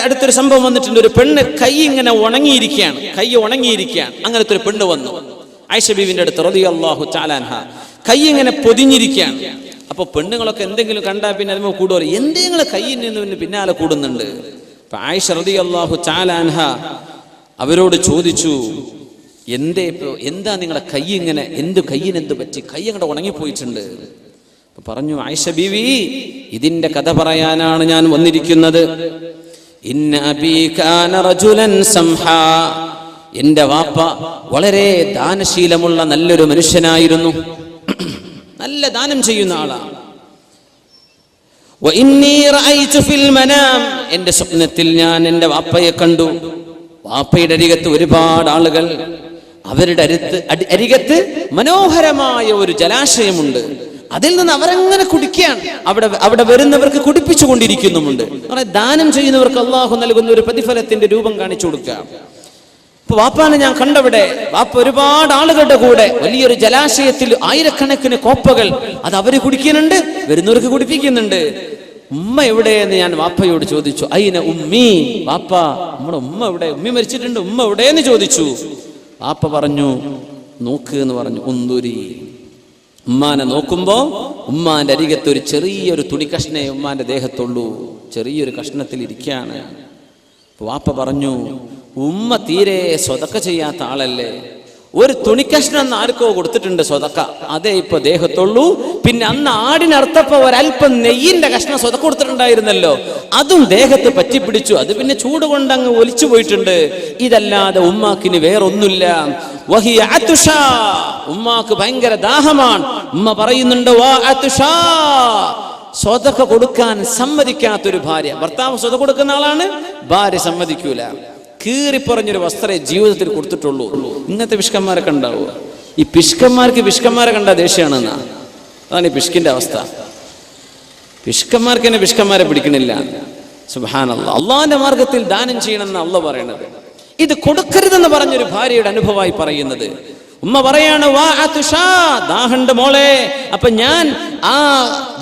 അടുത്തൊരു സംഭവം വന്നിട്ടുണ്ട്. ഒരു പെണ്ണ് കൈ ഇങ്ങനെ ഉണങ്ങിയിരിക്കുകയാണ്, അങ്ങനത്തെ ഒരു പെണ്ണ് വന്നു ആയിഷ ബീവിന്റെ അടുത്ത് റളിയല്ലാഹു തആല അൻഹ. കൈ ഇങ്ങനെ പൊതിഞ്ഞിരിക്കുകയാണ്. അപ്പൊ പെണ്ണുങ്ങളൊക്കെ എന്തെങ്കിലും കണ്ടാൽ പിന്നെ അതിന് കൂടുവോ, എന്തെങ്കിലും കൈയിൽ നിന്ന് പിന്നാലെ കൂടുന്നുണ്ട്. അപ്പൊ ആയിഷ റളിയല്ലാഹു തആല അൻഹ അവരോട് ചോദിച്ചു, എന്താ നിങ്ങളുടെ കൈ ഇങ്ങനെ, കയ്യിന് എന്ത് പറ്റി, കൈ അങ്ങോട്ട് ഉണങ്ങിപ്പോയിട്ടുണ്ട്. പറഞ്ഞു, ആയിഷ ബീവി, ഇതിന്റെ കഥ പറയാനാണ് ഞാൻ വന്നിരിക്കുന്നത്. ഇന്ന അബീ കാന റജുലൻ സംഹാ, എന്റെ വാപ്പ വളരെ ദാനശീലമുള്ള നല്ലൊരു മനുഷ്യനായിരുന്നു, നല്ല ദാനം ചെയ്യുന്ന ആളാണ്. വഇന്നീ റഅയ്തു ഫിൽ മനാം, എന്റെ സ്വപ്നത്തിൽ ഞാൻ എന്റെ വാപ്പയെ കണ്ടു. വാപ്പയുടെ അരികത്ത് ഒരുപാട് ആളുകൾ, അവരുടെ അരികത്ത് മനോഹരമായ ഒരു ജലാശയമുണ്ട്. അതിൽ നിന്ന് അവരങ്ങനെ കുടിക്കുകയാണ്. അവിടെ വരുന്നവർക്ക് കുടിപ്പിച്ചു കൊണ്ടിരിക്കുന്നുമുണ്ട്. ദാനം ചെയ്യുന്നവർക്ക് അള്ളാഹു നൽകുന്ന ഒരു പ്രതിഫലത്തിന്റെ രൂപം കാണിച്ചു കൊടുക്കുക. ഇപ്പൊ വാപ്പാനെ ഞാൻ കണ്ടവിടെ, വാപ്പ ഒരുപാട് ആളുകളുടെ കൂടെ വലിയൊരു ജലാശയത്തിൽ ആയിരക്കണക്കിന് കോപ്പകൾ അത് അവര് കുടിക്കുന്നുണ്ട്, വരുന്നവർക്ക് കുടിപ്പിക്കുന്നുണ്ട്. ഉമ്മ എവിടെയെന്ന് ഞാൻ വാപ്പയോട് ചോദിച്ചു. അയിന ഉമ്മി, വാപ്പ നമ്മുടെ ഉമ്മ എവിടെ, ഉമ്മി മരിച്ചിട്ടുണ്ട്, ഉമ്മ എവിടെയെന്ന് ചോദിച്ചു. വാപ്പ പറഞ്ഞു, നോക്ക് എന്ന് പറഞ്ഞു. ഉന്തുരി, ഉമ്മാനെ നോക്കുമ്പോ ഉമ്മാന്റെ അരികത്ത് ഒരു ചെറിയൊരു തുണി കഷ്ണേ ഉമ്മാന്റെ ദേഹത്തുള്ളൂ, ചെറിയൊരു കഷ്ണത്തിൽ ഇരിക്കുകയാണ്. വാപ്പ പറഞ്ഞു, ഉമ്മ തീരെ സ്വതക്ക ചെയ്യാത്ത ആളല്ലേ, ഒരു തുണിക്കഷ്ണം ആർക്കോ കൊടുത്തിട്ടുണ്ട് സ്വതക്ക, അതേ ഇപ്പൊ ദേഹത്തുള്ളൂ. പിന്നെ അന്ന് ആടിനർത്ഥപ്പോ ഒരല്പം നെയ്യിന്റെ കഷ്ണം സ്വതക്ക കൊടുത്തിട്ടുണ്ടായിരുന്നല്ലോ, അതും ദേഹത്ത് പറ്റിപ്പിടിച്ചു, അത് പിന്നെ ചൂട് കൊണ്ട് അങ്ങ് ഒലിച്ചു പോയിട്ടുണ്ട്. ഇതല്ലാതെ ഉമ്മാക്കിന് വേറൊന്നുമില്ല. വഹിയ അതുഷാ, ഉമ്മാക്ക് ഭയങ്കര ദാഹമാണ്. ഉമ്മ പറയുന്നുണ്ട്, വാ അതുഷാ, സ്വതക്ക കൊടുക്കാൻ സമ്മതിക്കാത്തൊരു ഭാര്യ. ഭർത്താവ് സ്വതക്ക കൊടുക്കുന്ന ആളാണ്, ഭാര്യ സമ്മതിക്കൂല. കീറിപ്പറഞ്ഞൊരു വസ്ത്രേ ജീവിതത്തിൽ കൊടുത്തിട്ടുള്ളൂ. ഇങ്ങനത്തെ പിഷ്കന്മാരൊക്കെ ഉണ്ടാവുക. ഈ പിഷ്കന്മാരെ കണ്ട ദേഷ്യമാണെന്നാ, അതാണ് ഈ പിഷ്കിന്റെ അവസ്ഥ. പിഷ്കന്മാർക്ക് തന്നെ പിഷ്കന്മാരെ പിടിക്കണില്ല. സുബ്ഹാനല്ലാഹ്, അള്ളാഹിന്റെ മാർഗത്തിൽ ദാനം ചെയ്യണമെന്ന് അള്ളാഹ് പറയണത്. ഇത് കൊടുക്കരുതെന്ന് പറഞ്ഞൊരു ഭാര്യയുടെ അനുഭവമായി പറയുന്നത്. ഉമ്മ പറയാണ്, വാ അതുഷാ, ദാഹണ്ട് മോളെ. അപ്പൊ ഞാൻ ആ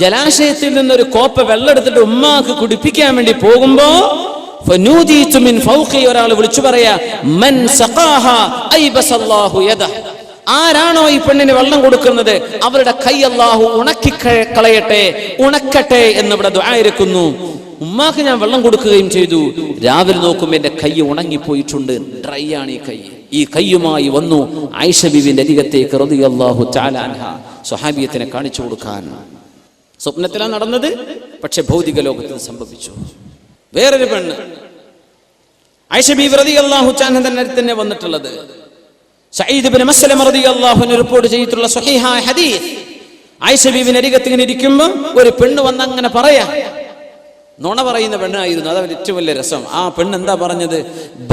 ജലാശയത്തിൽ നിന്നൊരു കോപ്പ വെള്ളം എടുത്തിട്ട് ഉമ്മാക്ക് കുടിപ്പിക്കാൻ വേണ്ടി പോകുമ്പോ ഒരാൾ വിളിച്ചു പറയാ, മൻ സഖാഹാ ഐബസല്ലാഹു യദഹ്, ആരാണോ ഈ പെണ്ണിന് വെള്ളം കൊടുക്കുന്നത് അവരുടെ കൈ അല്ലാഹു ഉണക്കി കളയട്ടെ, ഉണക്കട്ടെ എന്നിവിടെ ദുആ ഇരിക്കുന്നു. ഉമ്മാക്ക് ഞാൻ വെള്ളം കൊടുക്കുകയും ചെയ്തു. രാവിലെ നോക്കുമ്പോൾ എന്റെ കൈ ഉണങ്ങിപ്പോയിട്ടുണ്ട്, ഡ്രൈ ആണ് ഈ കൈയുമായി വന്നു ആയിഷ ബീവിന്റെ അരികത്തേക്ക് റളിയല്ലാഹു തആല അൻഹ, സ്വഹാബിയത്തിനെ കാണിച്ചു കൊടുക്കാൻ. സ്വപ്നത്തിലാണ് നടന്നത്, പക്ഷെ ഭൗതിക ലോകത്തിൽ സംഭവിച്ചു. വേറൊരു പെണ്ണ് ആയിഷ ബീവി റളിയല്ലാഹു തആല തന്നെ വന്നിട്ടുള്ളത്. സഈദ് ഇബ്നു മസ്ലമ റളിയല്ലാഹു അൻഹു റിപ്പോർട്ട് ചെയ്തിട്ടുള്ള സ്വഹീഹായ ഹദീസ്. ആയിഷ ബീവിന്റെ അരികത്ത് ഇങ്ങനെ ഇരിക്കുമ്പോൾ ഒരു പെണ്ണ് വന്ന് അങ്ങനെ പറയാ, നുണ പറയുന്ന പെണ്ണായിരുന്നു. അതാണ് ഏറ്റവും വലിയ രസം. ആ പെണ്ണ് എന്താ പറഞ്ഞത്?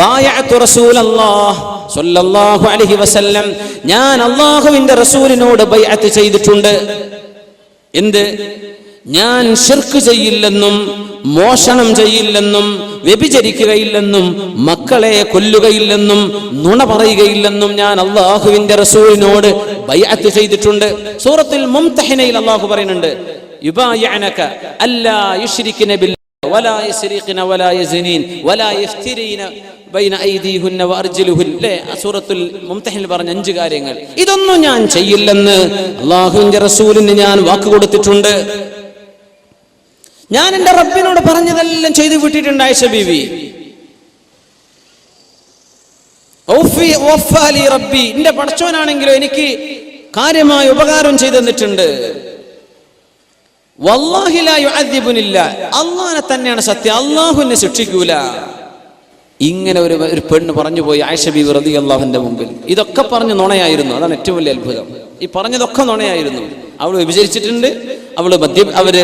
ബായഅതു റസൂലല്ലാഹ് സ്വല്ലല്ലാഹു അലൈഹി വസല്ലം, ഞാൻ അല്ലാഹുവിന്റെ റസൂലിനോട് ബൈഅത്ത് ചെയ്തിട്ടുണ്ട്. എന്ത്? ഞാൻ ശിർക്ക് ചെയ്യില്ലെന്നും മോഷണം ചെയ്യില്ലെന്നും വ്യഭിചരിക്കുകയില്ലെന്നും മക്കളെ കൊല്ലുകയില്ലെന്നും നുണ പറയുകയില്ലെന്നും ഞാൻ അല്ലാഹുവിന്റെ റസൂലിനോട് ബൈഅത്ത് ചെയ്തിട്ടുണ്ട്. സൂറത്തുൽ മുംതഹിനയിൽ അല്ലാഹു പറയുന്നുണ്ട്, യുബായിഅനക അല്ലാ യുശ്രികന ബില്ലാഹി വലാ യസ്രിഖന വലാ യസ്നീൻ വലാ യഫ്തിരീന ബൈന ഐദീഹുന്ന വഅർജുലുഹുന്ന. സൂറത്തുൽ മുംതഹിനിൽ പറഞ്ഞ 5 കാര്യങ്ങൾ, ഇതൊന്നും ഞാൻ ചെയ്യില്ലെന്ന് അല്ലാഹുവിന്റെ റസൂലിന് ഞാൻ വാക്ക് കൊടുത്തിട്ടുണ്ട്. ഞാൻ എന്റെ റബ്ബിനോട് പറഞ്ഞതെല്ലാം ചെയ്തു വിട്ടിട്ടുണ്ട് ആയിഷ ബീവി. റബ്ബി, എന്റെ പടച്ചോനാണെങ്കിലോ എനിക്ക് കാര്യമായ ഉപകാരം ചെയ്തു തന്നിട്ടുണ്ട്. വല്ലാഹി ലാ യുഅദ്ദിബുനില്ല, അല്ലാഹനെ തന്നെയാണ് സത്യം, അല്ലാഹു എന്നെ ശിക്ഷിക്കൂല. ഇങ്ങനെ ഒരു പെണ്ണ് പറഞ്ഞു പോയി ആയിഷ ബീവി റളിയല്ലാഹുവിന്റെ മുമ്പിൽ. ഇതൊക്കെ പറഞ്ഞു നുണയായിരുന്നു. അതാണ് ഏറ്റവും വലിയ അത്ഭുതം. ഈ പറഞ്ഞതൊക്കെ നുണയായിരുന്നു. അവള് വ്യഭിചരിച്ചിട്ടുണ്ട്, അവര്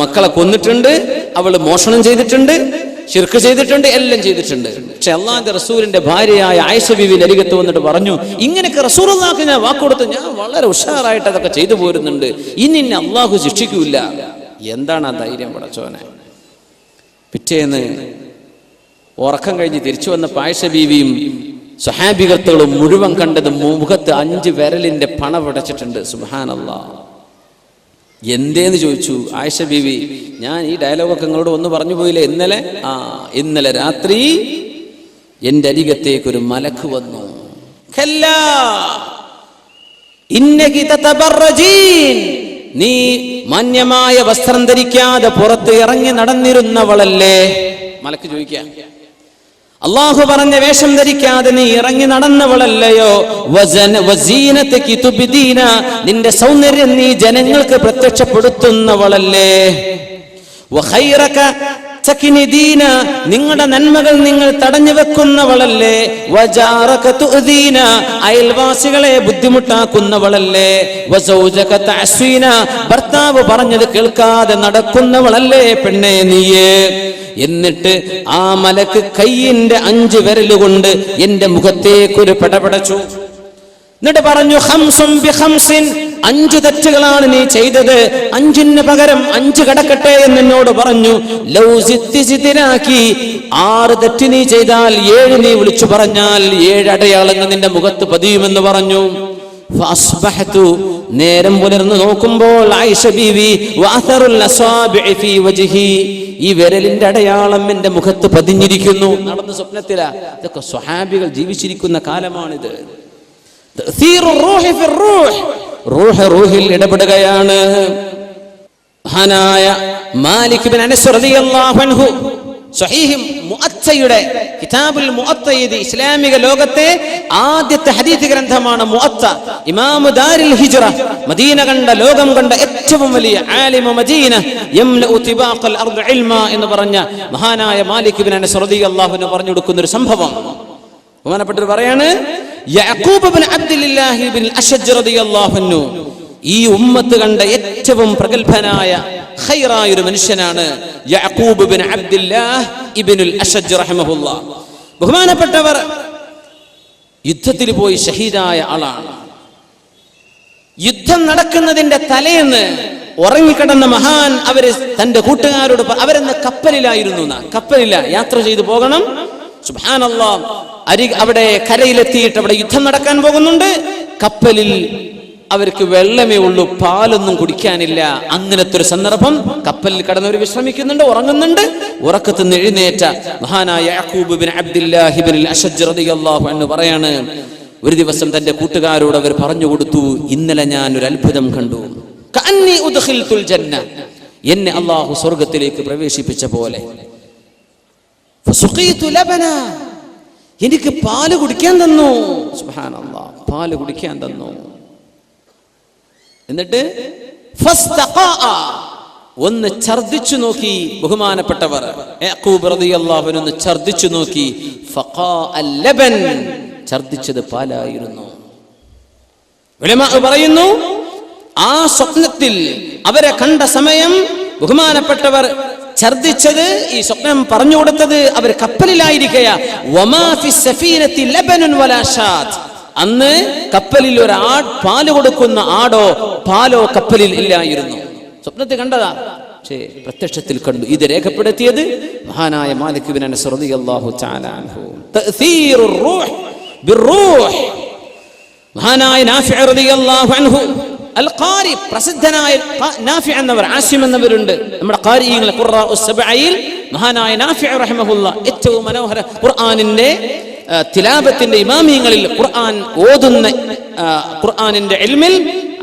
മക്കളെ കൊന്നിട്ടുണ്ട്, അവള് മോഷണം ചെയ്തിട്ടുണ്ട്, ശിർക്ക് ചെയ്തിട്ടുണ്ട്, എല്ലാം ചെയ്തിട്ടുണ്ട്. പക്ഷെ അള്ളാഹുവിന്റെ റസൂലിന്റെ ഭാര്യയായ ആയിഷ ബീവിന്റെ അരികത്ത് വന്നിട്ട് പറഞ്ഞു, ഇങ്ങനെയൊക്കെ റസൂലുള്ളാഹിക്ക് ഞാൻ വാക്കുകൊടുത്ത് ഞാൻ വളരെ ഉഷാറായിട്ട് അതൊക്കെ ചെയ്തു പോരുന്നുണ്ട്, ഇനി എന്നെ അള്ളാഹു ശിക്ഷിക്കൂല. എന്താണ് ആ ധൈര്യം പടച്ചോനെ? പിറ്റേന്ന് ഉറക്കം കഴിഞ്ഞ് തിരിച്ചു വന്ന ആയിഷ ബീവിയും സ്വഹാബികളും മുഴുവൻ കണ്ടത് മുഖത്ത് 5 വിരലിന്റെ പണ പിടച്ചിട്ടുണ്ട്. സുബ്ഹാനല്ലാഹ്, എന്തേന്ന് ചോദിച്ചു ആയിഷ ബീവി. ഞാൻ ഈ ഡയലോഗൊക്കെ നിങ്ങളോട് ഒന്ന് പറഞ്ഞു പോയില്ലേ ഇന്നലെ രാത്രി എന്റെ അരികത്തേക്കൊരു മലക്ക് വന്നു. നീ മാന്യമായ വസ്ത്രം ധരിക്കാതെ പുറത്ത് ഇറങ്ങി നടന്നിരുന്നവളല്ലേ? മലക്ക് ചോദിക്കാം. അള്ളാഹു പറഞ്ഞ വേഷം ധരിക്കാതെ നീ ഇറങ്ങി നടന്നവളല്ലയോ? നിന്റെ സൗന്ദര്യം നീ ജനങ്ങൾക്ക് പ്രത്യക്ഷപ്പെടുത്തുന്നവളല്ലേ? നിങ്ങളുടെ നന്മകൾ നിങ്ങൾ തടഞ്ഞു വെക്കുന്നവളല്ലേ? അയൽവാസികളെ ബുദ്ധിമുട്ടാക്കുന്നവളല്ലേ? ഭർത്താവ് പറഞ്ഞത് കേൾക്കാതെ നടക്കുന്നവളല്ലേ പെണ്ണേ നീയേ? എന്നിട്ട് ആ മലക്ക് കയ്യിന്റെ 5 വിരലുകൊണ്ട് എന്റെ മുഖത്തേക്കൊരു പെടപെടച്ചു. എന്നിട്ട് പറഞ്ഞു, 5 തെറ്റുകളാണ് നീ ചെയ്തത്, 5ന് പകരം 5 കടക്കട്ടെ എന്നോട് പറഞ്ഞു. 6 തെറ്റ് നീ ചെയ്താൽ 7 നീ വിളിച്ചു പറഞ്ഞാൽ 7 അടയാളങ്ങൾ നിന്റെ മുഖത്ത് പതിയുമെന്ന് പറഞ്ഞു. നേരം പുലർന്നു നോക്കുമ്പോൾ ആയിഷ ബീവി ഈ വിരലിന്റെ അടയാളം എന്റെ മുഖത്ത് പതിഞ്ഞിരിക്കുന്നു. നടന്ന സ്വപ്നത്തിലാ. ഇതൊക്കെ സ്വഹാബികൾ ജീവിച്ചിരിക്കുന്ന കാലമാണിത്. റൂഹിൽ ഇടപെടുകയാണ്. മഹാനായ മാലിക് ബിൻ അനസ് റളിയല്ലാഹു അൻഹു സ്വഹീഹ് മുഅത്തയുടെ കിതാബുൽ മുഅത്ത, ഇസ്ലാമിക ലോകത്തെ ആദ്യത്തെ ഹദീസ് ഗ്രന്ഥമാണ് മുഅത്ത. ഇമാം ദാരിൽ ഹിജ്റ, മദീന കണ്ട ലോകം കണ്ട ഏറ്റവും വലിയ ആലിമ മദീന, യംലഉ തിബാഖൽ അർദ് ഇൽമ എന്ന് പറഞ്ഞ മഹാനായ മാലിക് ബിൻ അനസ് റളിയല്ലാഹു അൻഹു പറഞ്ഞു കൊടുക്കുന്ന ഒരു സംഭവം ബഹുമാനപ്പെട്ടവർ പറയാണ്. യഅഖൂബ് ബിൻ അബ്ദുല്ലാഹി ബിൻ അശ്അജ് റളിയല്ലാഹു അൻഹു ഈ ഉമ്മത്ത് കണ്ട ഏറ്റവും പ്രഗൽഭനായ ഖൈറായ ഒരു മനുഷ്യനാണ് യഅഖൂബ് ബിൻ അബ്ദുല്ലാഹ് ഇബ്നുൽ അശ്അജ് റഹിമഹുല്ലാഹ്. ബഹുമാനപ്പെട്ടവർ യുദ്ധത്തിൽ പോയി ഷഹീദായ ആളാണ്. യുദ്ധം നടക്കുന്നതിന്റെ തലേന്ന് ഉറങ്ങിക്കിടന്ന മഹാൻ അവര് തന്റെ കൂട്ടുകാരോട്, അവരെന്ന് കപ്പലിലായിരുന്നു, കപ്പലില്ല യാത്ര ചെയ്തു പോകണം. സുബ്ഹാനല്ലാഹ്, അവിടെ കരയിലെത്തിയിട്ട് അവിടെ യുദ്ധം നടക്കാൻ പോകുന്നുണ്ട്. കപ്പലിൽ അവർക്ക് വെള്ളമേ ഉള്ളൂ, പാലൊന്നും കുടിക്കാനില്ല. അങ്ങനത്തെ ഒരു സന്ദർഭം. കപ്പലിൽ കടന്നവർ വിശ്രമിക്കുന്നുണ്ട്, ഉറങ്ങുന്നുണ്ട്. ഉറക്കത്ത് നിന്ന് എഴുന്നേറ്റ മഹാനായ യഅഖൂബ് ബിൻ അബ്ദുല്ലാഹി ഇബ്നുൽ അശ്അജ് റളിയല്ലാഹു അൻഹു പറയാണ്, ഒരു ദിവസം തന്റെ കൂട്ടുകാരോട് അവർ പറഞ്ഞു കൊടുത്തു, ഇന്നലെ ഞാൻ ഒരു അത്ഭുതം കണ്ടു. കഅന്നി ഉദ്ഖിൽതുൽ ജന്ന, എന്നെ അല്ലാഹു സ്വർഗ്ഗത്തിലേക്ക് പ്രവേശിപ്പിച്ച പോലെ. ഫസുഖീതു ലബന, എനിക്ക് പാല് കുടിക്കാൻ തന്നു. സുബ്ഹാനല്ലാഹ്, പാല് കുടിക്കാൻ തന്നു. എന്നിട്ട് ഒന്ന് ഛർദിച്ചു നോക്കി ബഹുമാനപ്പെട്ടവർ. യഅഖൂബ് റളിയല്ലാഹു അൻഹു ഛർദിച്ചു നോക്കി. ഫഖാഅൽ ലബൻ, ഛർദിച്ചത് പാലായിരുന്നു. ഉലമാ പറയുന്നു, ആ സ്വപ്നത്തിൽ അവരെ കണ്ട സമയം ബഹുമാനപ്പെട്ടവർ ഛർദിച്ചത്, ഈ സ്വപ്നം പറഞ്ഞു കൊടുത്തത് അവർ കപ്പലിലായിരിക്കയാ. വമാ ഫിസ് സഫീനത്തി ലബനുൻ വലാ ഷാത്ത്, അന്ന് കപ്പലിൽ പാല് കൊടുക്കുന്ന ആടോ പാലോ കപ്പലിൽ ഇല്ലായിരുന്നു. സ്വപ്നത്തിൽ കണ്ടതാ, പക്ഷേ പ്രത്യക്ഷത്തിൽ കണ്ടു. ഇത് രേഖപ്പെടുത്തിയത് മഹാനായ മാലിക് ബിൻ അനസ് റളിയല്ലാഹു തആല അൻഹു. തഅ്സീറുർ റൂഹ് ബിർറൂഹ്, മഹാനായ നാഫിഅ റളിയല്ലാഹു അൻഹു അൽ ഖാരി, പ്രസിദ്ധനായ നാഫിഅ എന്നവർ, ആസിം എന്നവരുണ്ട് നമ്മുടെ ഖാരിഈങ്ങൾ, ഖുറാഉസ് സബഈൽ. മഹാനായ നാഫിഅ റഹിമഹുല്ലാഹ് ഏറ്റവും മനോഹര ഖുർആനിന്റെ തിലാവത്തിന്റെ ഇമാമിയങ്ങളിൽ, ഖുർആൻ ഓതുന്ന ഖുർആനിന്റെ ഇൽമിൽ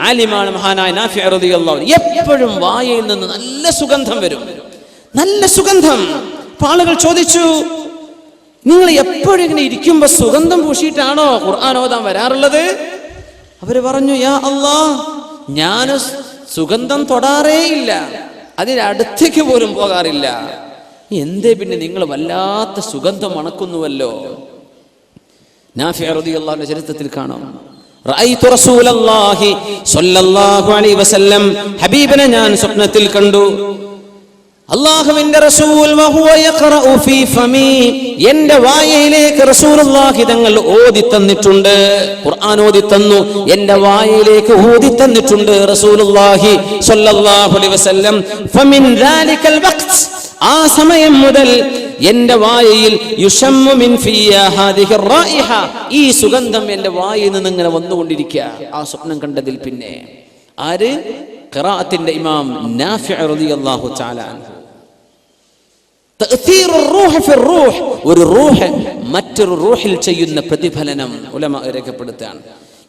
ആലിമാണ് മഹാനായ നാഫിഅ റളിയല്ലാഹു അൻഹു. എപ്പോഴും വായയിൽ നിന്ന് നല്ല സുഗന്ധം വരും, നല്ല സുഗന്ധം. ആളുകൾ ചോദിച്ചു, നിങ്ങൾ എപ്പോഴും ഇങ്ങനെ ഇരിക്കുമ്പോ സുഗന്ധം പൂശിയിട്ടാണോ ഖുർആൻ ഓതാൻ വരാറുള്ളത്? അവര് പറഞ്ഞു, യാ അല്ലാഹ്, ഞാൻ സുഗന്ധം തൊടാറേ ഇല്ല, അതിനടുത്തേക്ക് പോലും പോകാറില്ല. എന്തേ പിന്നെ നിങ്ങൾ വല്ലാത്ത സുഗന്ധം മണക്കുന്നുവല്ലോ? നാഫിഅ റളിയല്ലാഹു അൻഹു ചരിത്രത്തിൽ കാണാം, റഅയ്തു റസൂലല്ലാഹി സ്വല്ലല്ലാഹു അലൈഹി വസല്ലം, ഹബീബിനെ ഞാൻ സ്വപ്നത്തിൽ കണ്ടു. അല്ലാഹുവിന്റെ റസൂൽ വഹുവ യഖറഉ ഫീ ഫമി, എന്റെ വായയിലേക്ക് റസൂലുള്ളാഹി തങ്ങൾ ഓതി തന്നിട്ടുണ്ട്, ഖുർആൻ ഓതി തന്നു, എന്റെ വായയിലേക്ക് ഓതി തന്നിട്ടുണ്ട് റസൂലുള്ളാഹി സ്വല്ലല്ലാഹു അലൈഹി വസല്ലം. ഫമിൻ ദാലികൽ വഖ്ത്, ആ സമയം മുതൽ എന്റെ വായയിൽ യുശമ്മു മിൻ ഫിയ ഹാദിഹി റായിഹ, ഈ സുഗന്ധം എന്റെ വായയിൽ നിന്ന് ഇങ്ങനെ വന്നുകൊണ്ടിരിക്കുക. ആ സ്വപ്നം കണ്ടതിൽ പിന്നെ ആര്? ഖിറാഅത്തിന്റെ ഇമാം നാഫിഅ് റളിയല്ലാഹു തആല അൻഹു. തഅ്തീറുർ റൂഹ് ഫിർ റൂഹ്, ഒരു റൂഹ് മറ്റൊരു റൂഹിൽ ചെയ്യുന്ന പ്രതിഫലനം ഉലമാ രേഖപ്പെടുത്തുകയാണ്.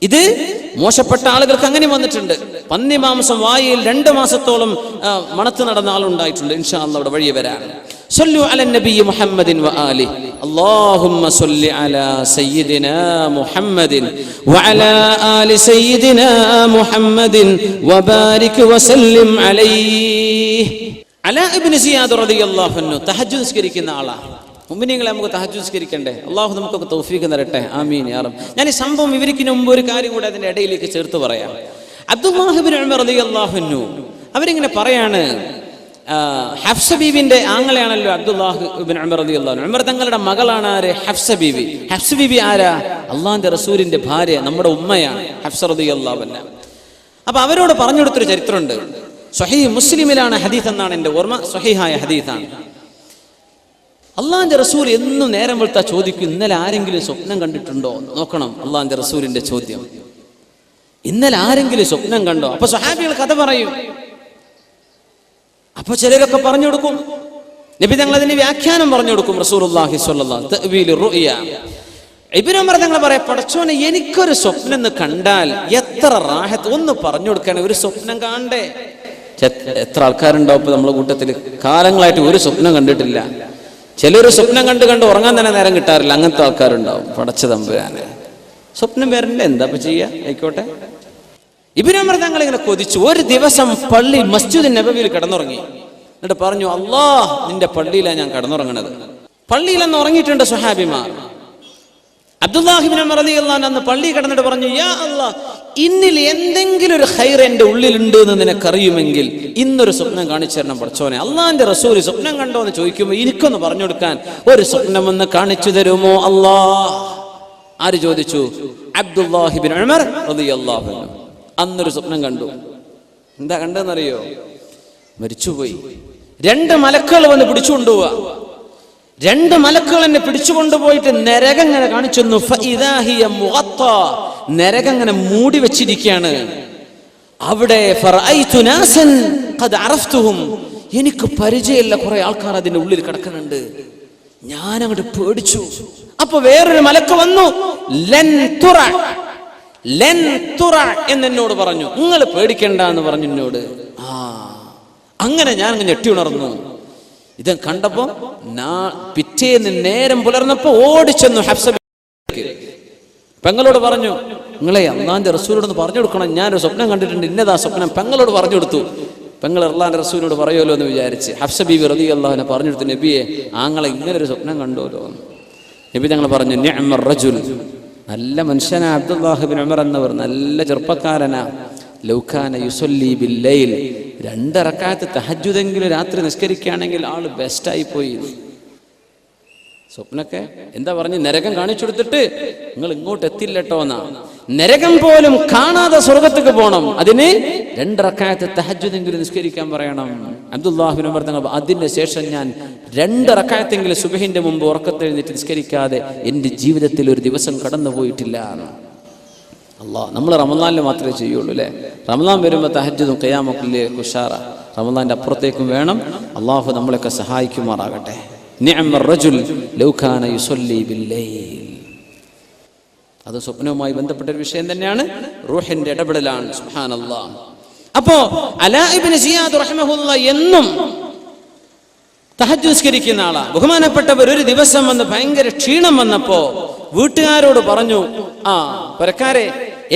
ഇത് മോശപ്പെട്ട ആളുകൾക്ക് അങ്ങനെ വന്നിട്ടുണ്ട്. പന്നി മാംസം വായിൽ 2 മാസത്തോളം മണത്ത് നടന്ന ആളുണ്ടായിട്ടുണ്ട്. ഇൻഷാ അല്ലാഹ് അവിടെ വഴി വരാൻ. സല്ലു അലൻ നബി മുഹമ്മദിൻ വആലിഹി അല്ലാഹുമ്മ സല്ലി അലാ സയ്യിദിനാ മുഹമ്മദിൻ വഅലാ ആലി സയ്യിദിനാ മുഹമ്മദിൻ വബാരിക് വസല്ലിം അലൈഹി. അലാ ഇബ്നു സിയാദ് റളിയല്ലാഹു അൻഹു തഹജ്ജുദ് നിസ്കരിക്കുന്ന ആളാണ്. മുഅ്മിനീങ്ങളെ നമുക്ക് തഹജ്ജുദ് നിസ്കരിക്കണ്ടേ? അല്ലാഹു നമുക്കൊക്കെ തൗഫീഖ് തരട്ടെ, ആമീൻ യാ റബ്ബ്. ഞാൻ ഈ സംഭവം വിവരിക്കുന്ന മുമ്പ് ഒരു കാര്യം കൂടെ അതിന്റെ ഇടയിലേക്ക് ചേർത്ത് പറയാം. അബ്ദുല്ലാഹ് ഇബ്നു ഉമർ റളിയല്ലാഹു അൻഹു അവരിങ്ങനെ പറയാണ്, ഹഫ്സ ബീവിന്റെ ആങ്ങളെയാണല്ലോ അബ്ദുല്ലാഹ് ഇബ്നു ഉമർ റളിയല്ലാഹു അൻഹു. ഉമർ തങ്ങളുടെ മകളാണ് ആര്? ഹഫ്സ ബീവി. ഹഫ്സ ബീവി ആരാ? അള്ളാഹിന്റെ റസൂലിന്റെ ഭാര്യ, നമ്മുടെ ഉമ്മയാണ് ഹഫ്സ റളിയല്ലാഹു അൻഹ. അപ്പൊ അവരോട് പറഞ്ഞു കൊടുത്തൊരു ചരിത്രമുണ്ട്. സ്വഹീഹ് മുസ്ലിമിലാണ് ഹദീസ് എന്നാണ് എൻ്റെ ഓർമ്മ, സ്വഹീഹായ ഹദീസാണ്. അള്ളാഹിന്റെ റസൂൽ എന്നും നേരം വെളുത്താ ചോദിക്കും, ഇന്നലെ ആരെങ്കിലും സ്വപ്നം കണ്ടിട്ടുണ്ടോ? നോക്കണം അള്ളാഹിന്റെ റസൂലിന്റെ ചോദ്യം, ഇന്നലെ ആരെങ്കിലും സ്വപ്നം കണ്ടോ? അപ്പൊ സ്വഹാബികൾ കഥ പറയും. അപ്പൊ ചിലരൊക്കെ പറഞ്ഞു കൊടുക്കും, നബി തങ്ങൾ അതിന് വ്യാഖ്യാനം പറഞ്ഞു കൊടുക്കും. റസൂലുള്ളാഹി സ്വല്ലല്ലാഹു അലൈഹി വസല്ലം തഅ്വീൽ റുഅ്യ. ഇബ്നു ഉമർ തങ്ങൾ പറയാ, പടച്ചോനെ എനിക്കൊരു സ്വപ്നം എന്ന് കണ്ടാൽ എത്ര റാഹത്ത്, ഒന്ന് പറഞ്ഞു കൊടുക്കാനേ, ഒരു സ്വപ്നം കാണണ്ടേ? എത്ര ആൾക്കാരുണ്ടാവും ഇപ്പൊ നമ്മളെ കൂട്ടത്തിൽ കാലങ്ങളായിട്ട് ഒരു സ്വപ്നം കണ്ടിട്ടില്ല. ചിലർ സ്വപ്നം കണ്ട് ഉറങ്ങാൻ തന്നെ നേരം കിട്ടാറില്ല. അങ്ങനത്തെ ആൾക്കാരുണ്ടാവും. പടച്ച തമ്പുരാനെ, സ്വപ്നം വരണ്ടേ, എന്താ ഇപ്പൊ ചെയ്യാ, ആയിക്കോട്ടെ. ഇബ്നു ഉമർ തങ്ങൾ ഇങ്ങനെ കൊതിച്ചു. ഒരു ദിവസം പള്ളി മസ്ജിദ് നബവിയിൽ കിടന്നുറങ്ങി. എന്നിട്ട് പറഞ്ഞു, അല്ലാഹ് നിന്റെ പള്ളിയിലാണ് ഞാൻ കിടന്നുറങ്ങണത്. പള്ളിയിലെന്ന് ഉറങ്ങിയിട്ടുണ്ട് സ്വഹാബിമാർ. അബ്ദുല്ലാഹി ഇബ്നു ഉമർ റളിയല്ലാഹു അൻഹു അന്ന് പള്ളി കിടന്നിട്ട് പറഞ്ഞു, യാ അല്ലാഹ്, ഇന്നിൽ എന്തെങ്കിലും ഒരു ഖൈർ എൻ്റെ ഉള്ളിലുണ്ട് എന്ന് നിനക്കറിയുമെങ്കിൽ ഇന്നൊരു സ്വപ്നം കാണിച്ചു തരണം പടച്ചോനെ. അള്ളാഹിന്റെ റസൂൽ സ്വപ്നം കണ്ടോ എന്ന് ചോദിക്കുമ്പോൾ എനിക്കൊന്ന് പറഞ്ഞു കൊടുക്കാൻ ഒരു സ്വപ്നം ഒന്ന് കാണിച്ചു തരുമോ അല്ലാഹ്? ആര് ചോദിച്ചു? അബ്ദുല്ലാഹി ഇബ്നു ഉമർ റളിയല്ലാഹു അൻഹു. അന്നൊരു സ്വപ്നം കണ്ടു. എന്താ കണ്ടെന്നറിയോ? മരിച്ചുപോയി. 2 മലക്കുകൾ വന്ന് പിടിച്ചുകൊണ്ടുപോവാ. 2 മലക്കുകൾ എന്നെ പിടിച്ചുകൊണ്ടുപോയിട്ട് നരകം ഇങ്ങനെ കാണിച്ചു. നരകം ഇങ്ങനെ മൂടി വെച്ചിരിക്കുകയാണ്. അവിടെ എനിക്ക് പരിചയമില്ല കുറെ ആൾക്കാർ അതിന്റെ ഉള്ളിൽ കിടക്കുന്നുണ്ട്. ഞാൻ അങ്ങോട്ട് പേടിച്ചു. അപ്പൊ വേറൊരു മലക്ക് വന്നു, എന്നോട് പറഞ്ഞു, നിങ്ങൾ പേടിക്കണ്ട എന്ന് പറഞ്ഞു എന്നോട്. അങ്ങനെ ഞാൻ ഞെട്ടി ഉണർന്നു. ഇത് കണ്ടപ്പോ പിറ്റേന്ന് നേരം പുലർന്നപ്പോ ഓടിച്ചെന്നു ഹഫ്സ പെങ്ങളോട് പറഞ്ഞു, നിങ്ങളെ അള്ളാഹിന്റെ റസൂലിനോട് പറഞ്ഞു കൊടുക്കണം, ഞാനൊരു സ്വപ്നം കണ്ടിട്ടുണ്ട്, ഇന്നതാ സ്വപ്നം. പെങ്ങളോട് പറഞ്ഞു കൊടുത്തു. പെങ്ങൾ അള്ളാഹിന്റെ റസൂലിനോട് പറയുമല്ലോ എന്ന് വിചാരിച്ച് ഹഫ്സ ബീവി റളിയല്ലാഹു അൻഹ പറഞ്ഞു കൊടുത്തു, നബിയെ ആങ്ങളെ ഇങ്ങനെ ഒരു സ്വപ്നം കണ്ടോലോ. നബി തങ്ങൾ പറഞ്ഞു, നിഅ്മർ റജുൽ, നല്ല മനുഷ്യനാ അബ്ദുല്ലാഹി ഇബ്നു ഉമർ എന്നവർ, നല്ല ചെറുപ്പക്കാരനാ. ലൗ കാന യുസല്ലി ബില്ലൈൽ, 2 റക്അത്ത് തഹജ്ജുദെങ്കിലും രാത്രി നിസ്കരിക്കുകയാണെങ്കിൽ ആള് ബെസ്റ്റായി പോയി. സ്വപ്നൊക്കെ എന്താ പറഞ്ഞു? നരകം കാണിച്ചു കൊടുത്തിട്ട് നിങ്ങൾ ഇങ്ങോട്ട് എത്തില്ലട്ടോ എന്നാ. നരകം പോലും കാണാതെ സ്വർഗത്തേക്ക് പോകണം, അതിന് 2 റക്അത്ത് തഹജ്ജുദെങ്കിലും നിസ്കരിക്കാൻ പറയണം. അബ്ദുല്ലാഹി ഇബ്നു ഉമർ തങ്ങൾ, അതിന് ശേഷം ഞാൻ 2 റക്അത്തെങ്കിലും സുബ്ഹിന്റെ മുമ്പ് ഉറക്കത്തെഴുന്നേറ്റ് നിസ്കരിക്കാതെ എൻ്റെ ജീവിതത്തിൽ ഒരു ദിവസം കടന്നു പോയിട്ടില്ല. അല്ലാഹ്, നമ്മൾ റമളാനിൽ മാത്രമേ ചെയ്യുള്ളൂ അല്ലേ? റമളാൻ വരുമ്പോൾ തഹജ്ജുദും ഖിയാമൊക്കെ ഉഷാറ. റമളാന്റെ അപ്പുറത്തേക്കും വേണം. അള്ളാഹു നമ്മളെയൊക്കെ സഹായിക്കുമാറാകട്ടെ. നിഅ്മർ റജുൽ ലൗ കാന യുസല്ലി ബില്ലൈൽ. അത് സ്വപ്നവുമായി ബന്ധപ്പെട്ട ഒരു വിഷയം തന്നെയാണ്. റൂഹിന്റെ ഇടപെടലാണ്. സുബ്ഹാനല്ലാഹ്. അപ്പോ അലാ ഇബ്നു സിയാദ് റഹിമഹുല്ലാഹ് എന്നും തഹജ്ജുദ് നിസ്കരിക്കുന്ന ആളാ. ബഹുമാനപ്പെട്ടവർ ഒരു ദിവസം വന്ന് ഭയങ്കര ക്ഷീണം വന്നപ്പോ വീട്ടുകാരോട് പറഞ്ഞു, പരക്കാരെ,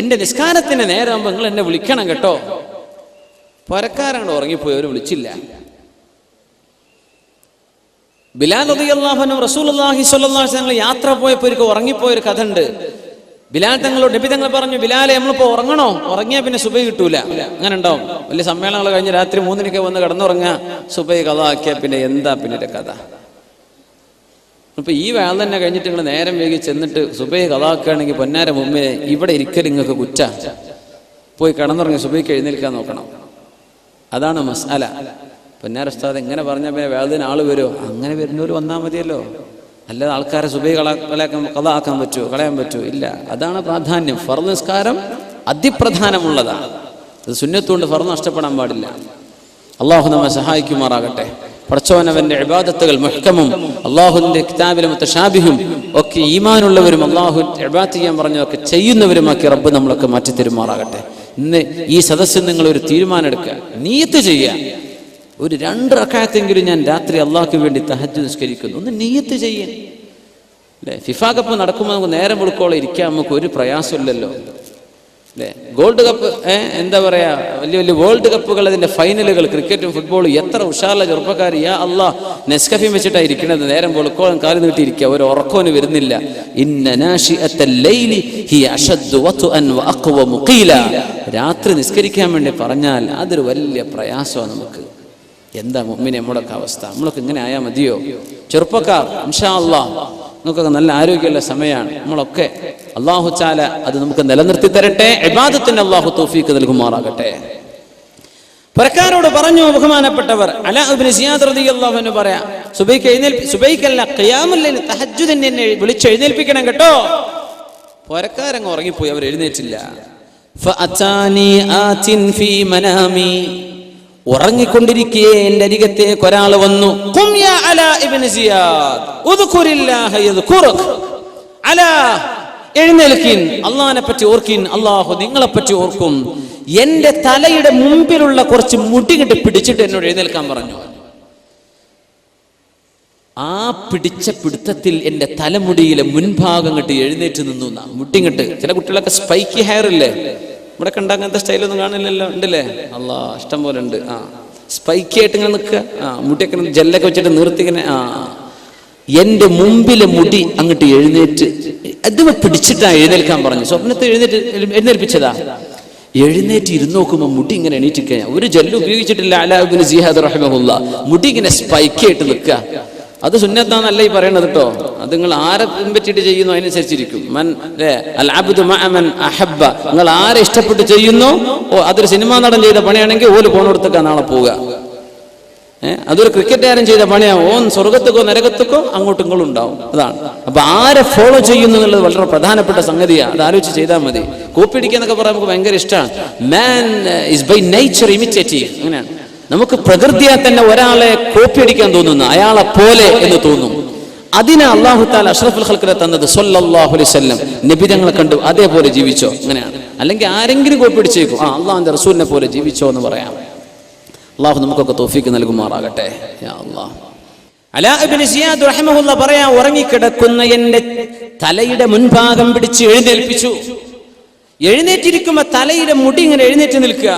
എന്റെ നിസ്കാരത്തിന് നേരമാകുമ്പോ നിങ്ങൾ എന്നെ വിളിക്കണം കേട്ടോ. പരക്കാരങ്ങൾ ഉറങ്ങിപ്പോയി, അവർ വിളിച്ചില്ല. ബിലാൽ റളിയല്ലാഹു അൻഹു റസൂലുള്ളാഹി സ്വല്ലല്ലാഹു അലൈഹി വസല്ലം യാത്ര പോയപ്പോൾ ഒരിക്കൽ ഉറങ്ങിപ്പോയൊരു കഥ ഉണ്ട്. ബിലാൽ തങ്ങളോട് നബി തങ്ങൾ പറഞ്ഞു, ബിലാലെ നമ്മളിപ്പോ ഉറങ്ങണോ? ഉറങ്ങിയാൽ പിന്നെ സുബഹി കിട്ടൂല. അങ്ങനെ ഉണ്ടാവും. വലിയ സമ്മേളനങ്ങൾ കഴിഞ്ഞ് രാത്രി 3 വന്ന് കിടന്നുറങ്ങുക, സുബഹി ഖളാ ആക്കിയാൽ പിന്നെ എന്താ പിന്നെ കഥ? ഇപ്പൊ ഈ വേള തന്നെ കഴിഞ്ഞിട്ട് നിങ്ങൾ നേരം വൈകി ചെന്നിട്ട് സുബഹി ഖളാ ആക്കുകയാണെങ്കിൽ പൊന്നാര മുമ്പേ ഇവിടെ ഇരിക്കൽ നിങ്ങൾക്ക് കുറ്റ. പോയി കിടന്നുറങ്ങി സുബഹിക്ക് എഴുന്നേൽക്കാൻ നോക്കണം. അതാണ് മസ്അല. പൊന്നാര ഉസ്താദ് എങ്ങനെ പറഞ്ഞാൽ പിന്നെ വേളത്തിന് ആള് വരുമോ? അങ്ങനെ വരുന്നവർ വന്നാൽ മതിയല്ലോ. അല്ലാതെ ആൾക്കാരെ സുബഹി ഖളാ ആക്കാൻ പറ്റുമോ? കളയാൻ പറ്റുമോ? ഇല്ല. അതാണ് പ്രാധാന്യം. ഫർള് നിസ്കാരം അതിപ്രധാനമുള്ളതാണ്. അത് സുന്നത്തുകൊണ്ട് ഫർദ് നഷ്ടപ്പെടാൻ പാടില്ല. അള്ളാഹു നമ്മെ സഹായിക്കുമാറാകട്ടെ. പടച്ചവനവന്റെ ഇബാദത്തുകൾ മുഹ്കമും അള്ളാഹുവിന്റെ കിതാബിലെ മുത്തശാബിഹും ഒക്കെ ഈമാനുള്ളവരും അള്ളാഹു ഇബാദത്ത് ചെയ്യാൻ പറഞ്ഞതൊക്കെ ചെയ്യുന്നവരുമാക്കി റബ്ബ് നമ്മളൊക്കെ മാറ്റി തരുമാറാകട്ടെ. ഇന്ന് ഈ സദസ്സിൽ നിങ്ങൾ ഒരു തീരുമാനം എടുക്കുക, നിയ്യത്ത് ചെയ്യുക. ഒരു 2 റക്അത്തെങ്കിലും ഞാൻ രാത്രി അള്ളാഹ്ക്ക് വേണ്ടി തഹജ്ജുദ് നിസ്കരിക്കുന്നു. ഒന്ന് നിയ്യത്ത് ചെയ്യാൻ അല്ലേ. ഫിഫ കപ്പ് നടക്കുമ്പോൾ നമുക്ക് നേരം വെളുക്കോളം ഇരിക്കാൻ നമുക്ക് ഒരു പ്രയാസമില്ലല്ലോ അല്ലേ. ഗോൾഡ് കപ്പ് എന്താ പറയാ, വലിയ വലിയ വേൾഡ് കപ്പുകൾ, അതിന്റെ ഫൈനലുകൾ, ക്രിക്കറ്റും ഫുട്ബോളും, എത്ര ഉഷാറുള്ള ചെറുപ്പക്കാർ യാ അള്ളാഹ് നെസ്കഫി വെച്ചിട്ടാണ് ഇരിക്കുന്നത്. നേരം വെളുക്കോളം കാല് നീട്ടിയിരിക്കുക, ഒരു ഉറക്കോന് വരുന്നില്ല. ഇന്ന നാശിഅത്തൽ ലൈലി ഹിയ അശദ്ദു വത്അൻ വഅഖ്വമു ഖീല. രാത്രി നിസ്കരിക്കാൻ വേണ്ടി പറഞ്ഞാൽ അതൊരു വലിയ പ്രയാസമാണ് നമുക്ക്. എന്താ മുഅ്മിനെ നമ്മുടെയൊക്കെ അവസ്ഥ? നമ്മളൊക്കെ ഇങ്ങനെ ആയാൽ മതിയോ? ചെറുപ്പക്കാർ ഇൻഷാ അല്ലാഹ് നമുക്കൊക്കെ നല്ല ആരോഗ്യമുള്ള സമയമാണ്. നമ്മളൊക്കെ അല്ലാഹു തആല അത് നമുക്ക് നിലനിർത്തി തരട്ടെ. ഇബാദത്തിന് അല്ലാഹു തൗഫീഖ് നൽകുമാറാകട്ടെ. പരക്കാരോട് പറഞ്ഞു ബഹുമാനപ്പെട്ടവർ അലാ ഇബ്നു സിയാദ് റളിയല്ലാഹു അൻഹു പറയാ, സുബൈക്കല്ല ഖിയാമുൽ ലൈൽ തഹജ്ജുദിന് എന്നെ വിളിച്ചെഴുന്നേൽപ്പിക്കണം കേട്ടോ. പരക്കാരങ്ങ് ഉറങ്ങിപ്പോയി, അവർ എഴുന്നേറ്റില്ല. ഫഅതാനി ആതിൻ ഫീ മനാമി. ഉറങ്ങിക്കൊണ്ടിരിക്കേ എന്റെ അരികത്തേക്ക് ഒരാൾ വന്നു. ഖും യാ അലാ ഇബ്നു സിയാദ് ഉദ്കുരില്ലാഹ യദ്കുറുക. അലാ, എഴുന്നേൽക്കിൻ, അള്ളാഹിനെ പറ്റി ഓർക്കിൻ, അള്ളാഹു നിങ്ങളെ പറ്റി ഓർക്കും. എന്റെ തലയുടെ മുമ്പിലുള്ള കുറച്ച് മുടി കെട്ടി പിടിച്ചിട്ട് എന്നോട് എഴുന്നേൽക്കാൻ പറഞ്ഞു. ആ പിടിച്ച പിടുത്തത്തിൽ എന്റെ തലമുടിയിലെ മുൻഭാഗം കെട്ടി എഴുന്നേറ്റ് നിന്നു. മുടി കെട്ട്, ചില കുട്ടികളൊക്കെ സ്പൈക്കി ഹെയർ ഇല്ലേ, ഇവിടെ കണ്ട അങ്ങനത്തെ സ്റ്റൈലൊന്നും കാണില്ലല്ലോ, ഉണ്ടല്ലേ? അല്ലാ, ഇഷ്ടം പോലെ ഉണ്ട്. സ്പൈക്കി ആയിട്ട് ഇങ്ങനെ നിൽക്കുക, മുടിയൊക്കെ ജെല്ലൊക്കെ വെച്ചിട്ട് നിർത്തി ഇങ്ങനെ. എന്റെ മുമ്പിലെ മുടി അങ്ങോട്ട് എഴുന്നേറ്റ് അത് പിടിച്ചിട്ടാ എഴുന്നേൽക്കാൻ പറഞ്ഞു. സ്വപ്നത്തെ എഴുന്നേൽപ്പിച്ചതാ. എഴുന്നേറ്റ് ഇരുന്ന് നോക്കുമ്പോൾ മുടി ഇങ്ങനെ എണീറ്റിക്കഴിഞ്ഞ ഒരു ജെല്ല് ഉപയോഗിച്ചിട്ടില്ല. അലാ ഇബ്നു സിയാദ് റഹിമഹുല്ലാ മുടി ഇങ്ങനെ സ്പൈക്കി ആയിട്ട് നിൽക്കുക. അത് സുന്നത്താന്നല്ല ഈ പറയണത് കേട്ടോ. അത് നിങ്ങൾ ആരെ പിൻപറ്റിയിട്ട് ചെയ്യുന്നു അതിനനുസരിച്ചിരിക്കും. നിങ്ങൾ ആരെ ഇഷ്ടപ്പെട്ട് ചെയ്യുന്നു, അതൊരു സിനിമാ നടൻ ചെയ്ത പണിയാണെങ്കിൽ ഓല് പോണോടത്തേക്കാ നാളെ പോവുക. അതൊരു ക്രിക്കറ്റുകാരൻ ചെയ്ത പണിയാണ്, ഓൻ സ്വർഗത്തേക്കോ നരകത്തേക്കോ അങ്ങോട്ടും ഇങ്ങോട്ടും ഉണ്ടാവും. അതാണ്. അപ്പൊ ആരെ ഫോളോ ചെയ്യുന്നു എന്നുള്ളത് വളരെ പ്രധാനപ്പെട്ട സംഗതിയാണ്. അത് ആലോചിച്ച് ചെയ്താൽ മതി. കോപ്പി അടിക്കാന്നൊക്കെ പറയാൻ നമുക്ക് ഭയങ്കര ഇഷ്ടമാണ്. Man is by nature imitative. അങ്ങനെയാണ്. നമുക്ക് പ്രകൃതിയാ തന്നെ ഒരാളെ കോപ്പി അടിക്കാൻ തോന്നുന്നു, അയാളെ പോലെ എന്ന് തോന്നും. അതിനെ അല്ലാഹു തആല അഷ്റഫുൽ ഖൽഖിനെ തന്നത് സ്വല്ലല്ലാഹു അലൈഹി വസല്ലം. നബി തങ്ങളെ കണ്ടു അതേപോലെ ജീവിച്ചോ, അങ്ങനെയാണ്. അല്ലെങ്കിൽ ആരെങ്കിലും കോപ്പി അടിച്ചേക്കും, അള്ളാഹുവിന്റെ റസൂലിനെ പോലെ ജീവിച്ചോ എന്ന് പറയാം. അള്ളാഹു നമുക്കൊക്കെ തൗഫീഖ് നൽകുമാറാകട്ടെ. യാ അല്ലാഹ്. അലാ ഇബ്നു സിയാദ് റഹിമഹുല്ലാ പറയാ, ഉറങ്ങിക്കിടക്കുന്ന എന്റെ തലയുടെ മുൻഭാഗം പിടിച്ച് എഴുന്നേൽപ്പിച്ചു. എഴുന്നേറ്റിരിക്കുമ്പോ തലയുടെ മുടി ഇങ്ങനെ എഴുന്നേറ്റ് നിൽക്കുക.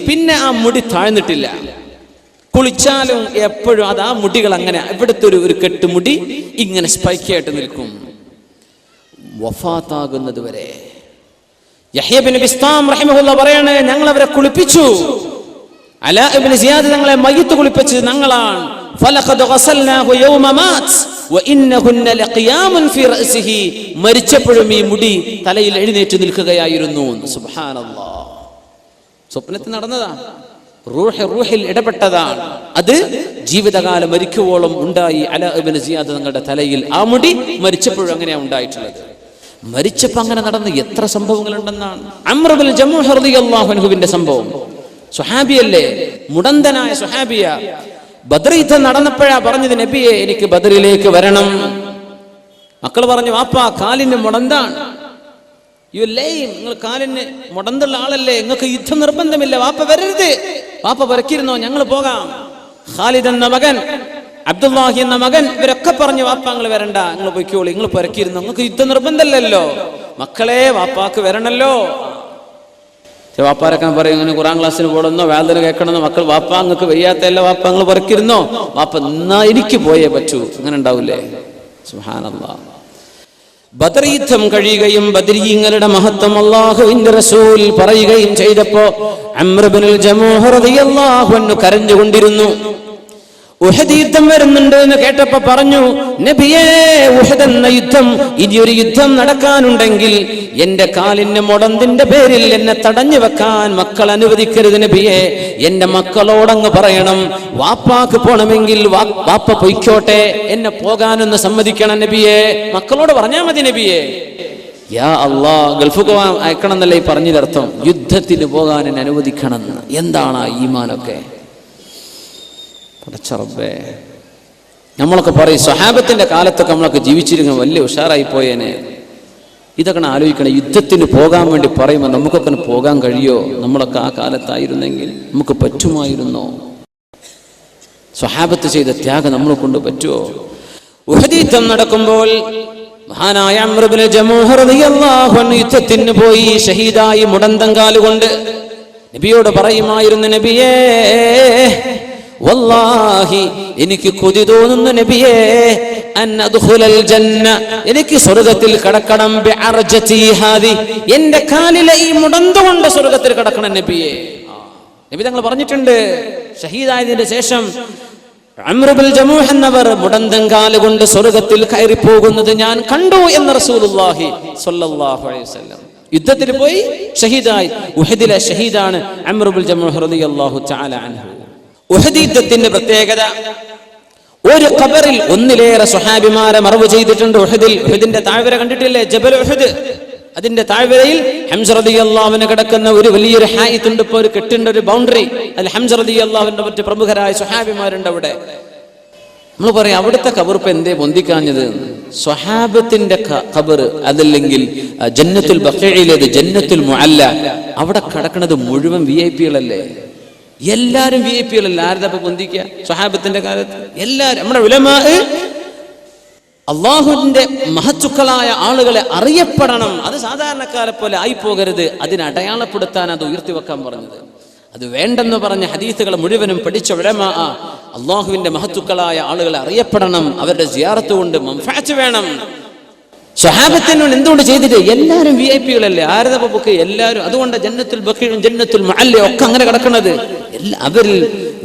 പിന്നെ ആ മുടി താഴ്ന്നിട്ടില്ല. കുളിച്ചാലും എപ്പോഴും അത് ആ മുടികൾ അങ്ങനെ ഇവിടുത്തെ ഒരു കെട്ടുമുടി ഇങ്ങനെ സ്പൈക്കായിട്ട് നിൽക്കും വഫാത്താകുന്നത് വരെ. യഹ്യ ഇബ്നു ബിസ്താം റഹിമഹുല്ലാഹ് പറയാണ്, ഞങ്ങൾ അവരെ കുളിപ്പിച്ചു. അലാ ഇബ്നു സിയാദ് ഞങ്ങളെ മയ്യിത്ത് കുളിപ്പിച്ചത് ഞങ്ങളാണ്. ഫലഖദ് ഗസൽനാഹു യൗമ മാത് വഇന്നഹുന്ന ലഖിയാമുൻ ഫീ റഅസിഹി. മരിച്ചപ്പോഴും ഈ മുടി തലയിൽ എഴുന്നേറ്റ് നിൽക്കുകയായിരുന്നു. സുബ്ഹാനല്ലാഹ്. സ്വപ്നത്തിൽ നടന്നതാ, റൂഹിൽ ഇടപെട്ടതാണ്. അത് ജീവിതകാലം മരിക്കുവോളം ഉണ്ടായി. അലാ ഇബ്നു സിയാദ് തങ്ങളുടെ തലയിൽ ആ മുടി മരിച്ചപ്പോഴും അങ്ങനെയാണ് ഉണ്ടായിട്ടുള്ളത്. മരിച്ചപ്പോൾ അങ്ങനെ നടന്ന എത്ര സംഭവങ്ങൾ ഉണ്ടെന്നാണ്. അംർ ഇബ്നുൽ ജമൂഹ് റളിയല്ലാഹു അൻഹുവിന്റെ സംഭവം. സ്വഹാബിയല്ലേ, മുടന്തനായ സ്വഹാബിയ. ബദർ യുദ്ധം നടന്നപ്പോഴാ പറഞ്ഞത്, നബിയെ എനിക്ക് ബദറിലേക്ക് വരണം. മക്കൾ പറഞ്ഞു, വാപ്പാ കാലിന് മുടന്താണ്, യു ലൈം, നിങ്ങൾ കാലിന് മുടന്തുള്ള ആളല്ലേ, നിങ്ങൾക്ക് യുദ്ധം നിർബന്ധമില്ല, വാപ്പ വരരുത്. വാപ്പ പറക്കിരുന്നോ, ഞങ്ങൾ പോകാം. ഖാലിദ് എന്ന മകൻ, അബ്ദുല്ലാഹി എന്ന മകൻ, ഇവരൊക്കെ പറഞ്ഞു, വാപ്പ നിങ്ങൾ വരണ്ട, നിങ്ങൾ പൊയ്ക്കോളി, നിങ്ങൾ പറക്കിരുന്നു, നിങ്ങൾക്ക് യുദ്ധം നിർബന്ധമല്ലല്ലോ. മക്കളെ വാപ്പാക്ക് വരണല്ലോ. വാപ്പാരൊക്കെ പറയും, ഇങ്ങനെ ഖുർആൻ ക്ലാസ്സിന് പോകണമെന്നോ വേദന കേൾക്കണമെന്നോ. മക്കൾ, വാപ്പ നിങ്ങൾക്ക് വയ്യാത്തല്ല, വാപ്പ നിങ്ങൾ പറക്കിരുന്നോ, വാപ്പ എന്നാ എനിക്ക് പോയേ പറ്റൂ, അങ്ങനെ ഉണ്ടാവില്ലേ? സുബ്ഹാനല്ലാഹ്. ബദർ യുദ്ധം കഴിയുകയും ബദരീങ്ങളുടെ മഹത്വം അല്ലാഹുവിന്റെ റസൂൽ പറയുകയും ചെയ്തപ്പോ അംർ ഇബ്നുൽ ജമൂഹ് റളിയല്ലാഹു അൻഹു കരഞ്ഞുകൊണ്ടിരുന്നു. ഉഹദ് യുദ്ധം വരുന്നുണ്ട് എന്ന് കേട്ടപ്പോ പറഞ്ഞു, നബിയേ, ഉഹദ് എന്ന യുദ്ധം, ഇനിയൊരു യുദ്ധം നടക്കാനുണ്ടെങ്കിൽ എന്റെ കാലിന്റെ മുടന്തിന്റെ പേരിൽ എന്നെ തടഞ്ഞു വെക്കാൻ മക്കൾ അനുവദിക്കരുത് നബിയേ. എന്റെ മക്കളോടങ്ങ് പറയണം, വാപ്പാക്ക് പോണമെങ്കിൽ വാപ്പ പൊയ്ക്കോട്ടെ, എന്നെ പോകാനൊന്ന് സമ്മതിക്കണം നബിയേ. മക്കളോട് പറഞ്ഞാ മതി നബിയേ. യാ അള്ളാ, ഗൾഫ് പോകാൻ അയക്കണം എന്നല്ലേ ഈ പറഞ്ഞതിനർത്ഥം? യുദ്ധത്തിന് പോകാൻ എന്നെ അനുവദിക്കണം. എന്താണ് ആ ഈമാനൊക്കെ? പടച്ചറബ്ബേ, നമ്മളൊക്കെ പറയും സ്വഹാബത്തിന്റെ കാലത്തൊക്കെ നമ്മളൊക്കെ ജീവിച്ചിരുന്ന വലിയ ഉഷാറായി പോയേനെ. ഇതൊക്കെ ആലോചിക്കണം. യുദ്ധത്തിന് പോകാൻ വേണ്ടി പറയുമ്പോൾ നമുക്കൊക്കെ പോകാൻ കഴിയോ? നമ്മളൊക്കെ ആ കാലത്തായിരുന്നെങ്കിൽ നമുക്ക് പറ്റുമായിരുന്നോ? സ്വഹാബത്ത് ചെയ്ത ത്യാഗം നമ്മളെ കൊണ്ട് പറ്റുമോ? ഉഹദ് യുദ്ധം നടക്കുമ്പോൾ മഹാനായ അംർ ഇബ്നു ജമൂഹ റളിയല്ലാഹു അൻഹു യുദ്ധത്തിന് പോയി ഷഹീദായി മുടന്തങ്കാലുകൊണ്ട് നബിയോട് പറയുമായിരുന്നു, നബിയേ വല്ലാഹി എനിക്ക് കൊതി തോന്നുന്നു നബിയേ, അൻ അദ്ഖുലൽ ജന്ന, എനിക്ക് സ്വർഗ്ഗത്തിൽ കടക്കണം, ബിഅർജതി ഹാദി, എന്റെ കാലിലെ ഈ മുടന്തുകൊണ്ട് സ്വർഗ്ഗത്തിൽ കടക്കണം നബിയേ. നബി തങ്ങൾ പറഞ്ഞിട്ടുണ്ട്, ഷഹീദായതിന്റെ ശേഷം അംർ ഇബ്നുൽ ജമൂഹ് എന്നവർ മുടന്തങ്കാല് കൊണ്ട് സ്വർഗ്ഗത്തിൽ കയറി പോകുന്നത് ഞാൻ കണ്ടു എന്ന് റസൂലുള്ളാഹി സ്വല്ലല്ലാഹു അലൈഹി വസല്ലം. യുദ്ധത്തിൽ പോയി ഷഹീദായി. ഉഹദിലെ ഷഹീദാണ് അംർ ഇബ്നുൽ ജമൂഹ് റളിയല്ലാഹു തആല അൻഹു. ഉഹദ് യുദ്ധത്തിന്റെ പ്രത്യേകത, ഒരു ഖബറിൽ ഒന്നിലേറെ സ്വഹാബിമാരെ മറവ് ചെയ്തിട്ടുണ്ട്. ഉഹദിന്റെ താഴ്വര കണ്ടിട്ടില്ലേ, ജബൽ ഉഹദ്. അതിന്റെ താഴ്വരയിൽ ഹംസ റളിയല്ലാഹു അൻഹു കിടക്കുന്ന ഒരു വലിയൊരു ഹായിത്ത് ഉണ്ട്. ഇപ്പോൾ ഒരു കെട്ടിന്റെ ഒരു ബൗണ്ടറി, അതിൽ ഹംസ റളിയല്ലാഹു അൻഹു മറ്റ് പ്രമുഖരായ സ്വഹാബിമാരുണ്ട് അവിടെ. നമ്മൾ പറയും അവിടുത്തെ ഖബർ ഇപ്പൊ എന്തേ പൊന്തിക്കാഞ്ഞത്? സ്വഹാബത്തിന്റെ ഖബർ, അതല്ലെങ്കിൽ ജന്നത്തുൽ ബഖീഇലേത് ജന്നത്തുൽ മുഅല്ല, അവിടെ കിടക്കുന്നത് മുഴുവൻ VIP-കളല്ലേ? എല്ലാരും VIP-കളല്ല. ആരുടെ പൊന്തിക്കുക? സ്വഹാബത്തിന്റെ കാലത്ത് എല്ലാരും. നമ്മുടെ ഉലമാ അള്ളാഹുവിന്റെ മഹത്തുക്കളായ ആളുകളെ അറിയപ്പെടണം. അത് സാധാരണക്കാരെ പോലെ ആയിപ്പോകരുത്. അതിനെ അടയാളപ്പെടുത്താൻ അത് ഉയർത്തി വെക്കാൻ പറഞ്ഞത്. അത് വേണ്ടെന്ന് പറഞ്ഞ ഹദീസുകൾ മുഴുവനും പഠിച്ച ഉലമാ അള്ളാഹുവിന്റെ മഹത്തുക്കളായ ആളുകളെ അറിയപ്പെടണം. അവരുടെ സിയാറത്ത് കൊണ്ട് മൻഫഅത്ത് വേണം. സ്വഹാബത്തിനോട് എന്തുകൊണ്ട് ചെയ്തിട്ട്? എല്ലാവരും VIP-കളല്ലേ? ആരുടെ ബുക്ക് എല്ലാവരും. അതുകൊണ്ട് ജന്നത്തുൽ ബഖീഉം ജന്നത്തുൽ മുഅല്ല ഒക്കെ അങ്ങനെ കിടക്കുന്നത്. അവരിൽ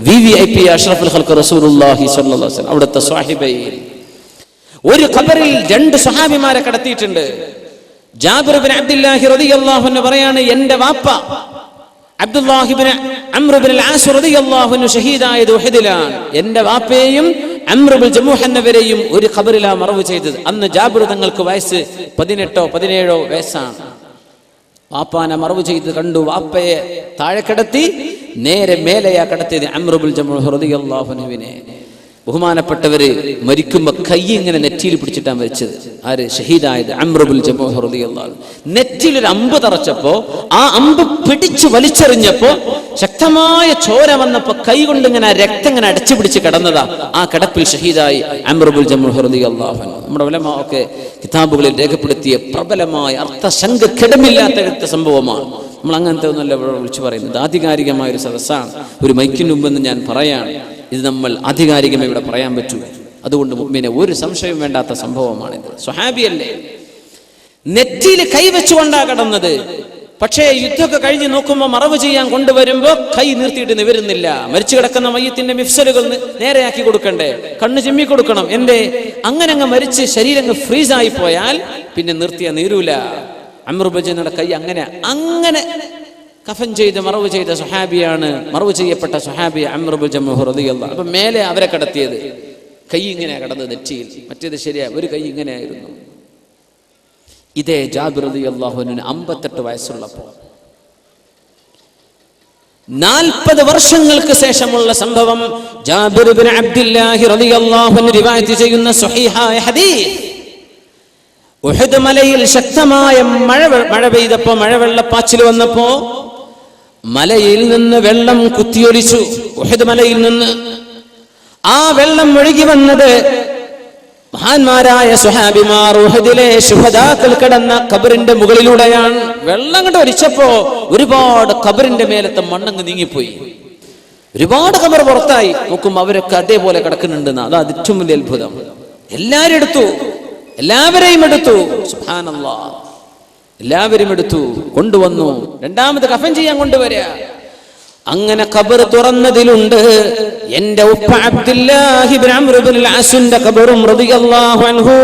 VVIP അഷ്റഫുൽ ഖൽഖ് റസൂലുള്ളാഹി സ്വല്ലല്ലാഹു അലൈഹി വസല്ലം അവിടുത്തെ സ്വഹാബയിൽ. ഒരു ഖബറിൽ രണ്ട് സ്വഹാബിമാരെ കടത്തിയിട്ടുണ്ട്. ജാബിർ ഇബ്നു അബ്ദുല്ലാഹി റളിയല്ലാഹു അൻഹു പറയാണ്, എന്റെ വാപ്പ അബ്ദുല്ലാഹി ഇബ്നു അംർ ഇബ്നുൽ ആസ് റളിയല്ലാഹു അൻഹു ഷഹീദായത് ഉഹദിലാണ്. എന്റെ വാപ്പയെയും അംർ ഇബ്നുൽ ജമൂഹ് എന്നവരെയും ഒരു ഖബറിലാണ് മറവ് ചെയ്തത്. അന്ന് ജാബിർ തങ്ങൾക്ക് വയസ്സ് 18 17 വയസ്സാണ്. വാപ്പാനെ മറവ് ചെയ്ത് കണ്ടു. വാപ്പയെ താഴെ കിടത്തി, നേരെ മേലെയാ കിടത്തിയത് അംർ ഇബ്നുൽ ജമൂഹ് റളിയല്ലാഹു അൻഹുവിനെ. ബഹുമാനപ്പെട്ടവര് മരിക്കുമ്പോ കൈ ഇങ്ങനെ നെറ്റിയിൽ പിടിച്ചിട്ടാണ് മരിച്ചത്. ആര്? ഷഹീദായത് അംർ ഇബ്നുൽ ജമൂഹ് റളിയല്ലാഹു അൻഹു. നെറ്റിയിൽ ഒരു അമ്പ് തറച്ചപ്പോ ആ അമ്പ് പിടിച്ചു വലിച്ചെറിഞ്ഞപ്പോ ശക്തമായ ചോര വന്നപ്പോ കൈ കൊണ്ട് ഇങ്ങനെ രക്തം ഇങ്ങനെ അടച്ചു പിടിച്ച് കിടന്നതാ. ആ കിടപ്പിൽ ഷഹീദായി അംർ ഇബ്നുൽ ജമൂഹ് റളിയല്ലാഹു അൻഹു. നമ്മുടെ ഉലമാ ഒക്കെ കിതാബുകളിൽ രേഖപ്പെടുത്തിയ പ്രബലമായ അർത്ഥശങ്ക കിടമില്ലാത്ത സംഭവമാണ്. നമ്മൾ അങ്ങനത്തെ ഒന്നല്ല വിളിച്ചു പറയുന്നത്. ആധികാരികമായ ഒരു സദസ്സാണ്. ഒരു മൈക്കിന് മുമ്പെന്ന് ഞാൻ പറയാണ്. ഇത് നമ്മൾ ആധികാരികമായി ഇവിടെ പറയാൻ പറ്റൂ. അതുകൊണ്ട് മുഅ്മിനെ ഒരു സംശയം വേണ്ടാത്ത സംഭവമാണിത്. സ്വഹാബിയല്ലേ, നെറ്റിയിൽ കൈവച്ചുകൊണ്ടാ കിടന്നത്. പക്ഷേ യുദ്ധമൊക്കെ കഴിഞ്ഞ് നോക്കുമ്പോൾ മറവ് ചെയ്യാൻ കൊണ്ടുവരുമ്പോ കൈ നിർത്തിയിട്ട് നിവരുന്നില്ല. മരിച്ചു കിടക്കുന്ന മയ്യത്തിന്റെ മിഫ്സലുകൾ നേരെയാക്കി കൊടുക്കണ്ടേ, കണ്ണ് ചിമ്മി കൊടുക്കണം. എന്റെ അങ്ങനെ അങ്ങ് മരിച്ച് ശരീരം ഫ്രീസായി പോയാൽ പിന്നെ നിർത്തിയ നീരൂല. അംർ ഇബ്നു ജമൂഹയുടെ കൈ അങ്ങനെ കഫൻ ചെയ്ത് മറവ് ചെയ്ത സ്വഹാബിയാണ്. മറവ് ചെയ്യപ്പെട്ട സ്വഹാബി അംർ ഇബ്നു ജമൂഹ് റളിയല്ലാഹു. അപ്പൊ മേലെ അവരെ കടത്തിയത് കൈ ഇങ്ങനെ കടന്നത് നെറ്റിയിൽ, മറ്റേത് ശരിയാ ഒരു കൈ ഇങ്ങനെയായിരുന്നു. ഇതേ ജാബിർ റളിയല്ലാഹു അൻഹു 58 വയസ്സുള്ളപ്പോ 40 വർഷങ്ങൾക്ക് ശേഷമുള്ള സംഭവം. ജാബിർ ഇബ്നു അബ്ദുല്ലാഹി റളിയല്ലാഹു അൻഹു റിവായത്ത് ചെയ്യുന്ന സ്വഹീഹായ ഹദീസ്. ഉഹദ് മലയിൽ ശക്തമായ മഴ പെയ്തപ്പോ, മഴവെള്ളപ്പാച്ചിൽ വന്നപ്പോ മലയിൽ നിന്ന് വെള്ളം കുത്തിയൊലിച്ചു. ഉഹദ് മലയിൽ നിന്ന് ആ വെള്ളം ഒഴുകി വന്നത് മഹാന്മാരായ സ്വഹാബിമാർ ഉഹദിലെ ശുഹദാക്കൾ കിടന്ന ഖബറിന്റെ മുകളിലൂടെയാണ്. വെള്ളം കൊണ്ട് ഒലിച്ചപ്പോ ഒരുപാട് ഖബറിന്റെ മേലത്തെ മണ്ണങ്ങ് നീങ്ങിപ്പോയി. ഒരുപാട് ഖബർ പുറത്തായി. നോക്കുമ്പോൾ അവരൊക്കെ അതേപോലെ കിടക്കുന്നുണ്ടെന്ന്. അതാ ഏറ്റവും വലിയ അത്ഭുതം. എല്ലാവരെയും എടുത്തു. സുബ്ഹാനല്ലാഹ്, എല്ലാവരും എടുത്തു, കൊണ്ടുവന്നു. രണ്ടാമത് കഫൻ ചെയ്യാൻ കൊണ്ടുവരിക. അങ്ങനെ ഖബർ തുറന്നതിലുണ്ട് എന്റെ ഉപ്പ അബ്ദുല്ലാഹി ഇബ്നു അംർ ഇബ്നുൽ ആസിന്റെ ഖബറും റളിയല്ലാഹു അൻഹു.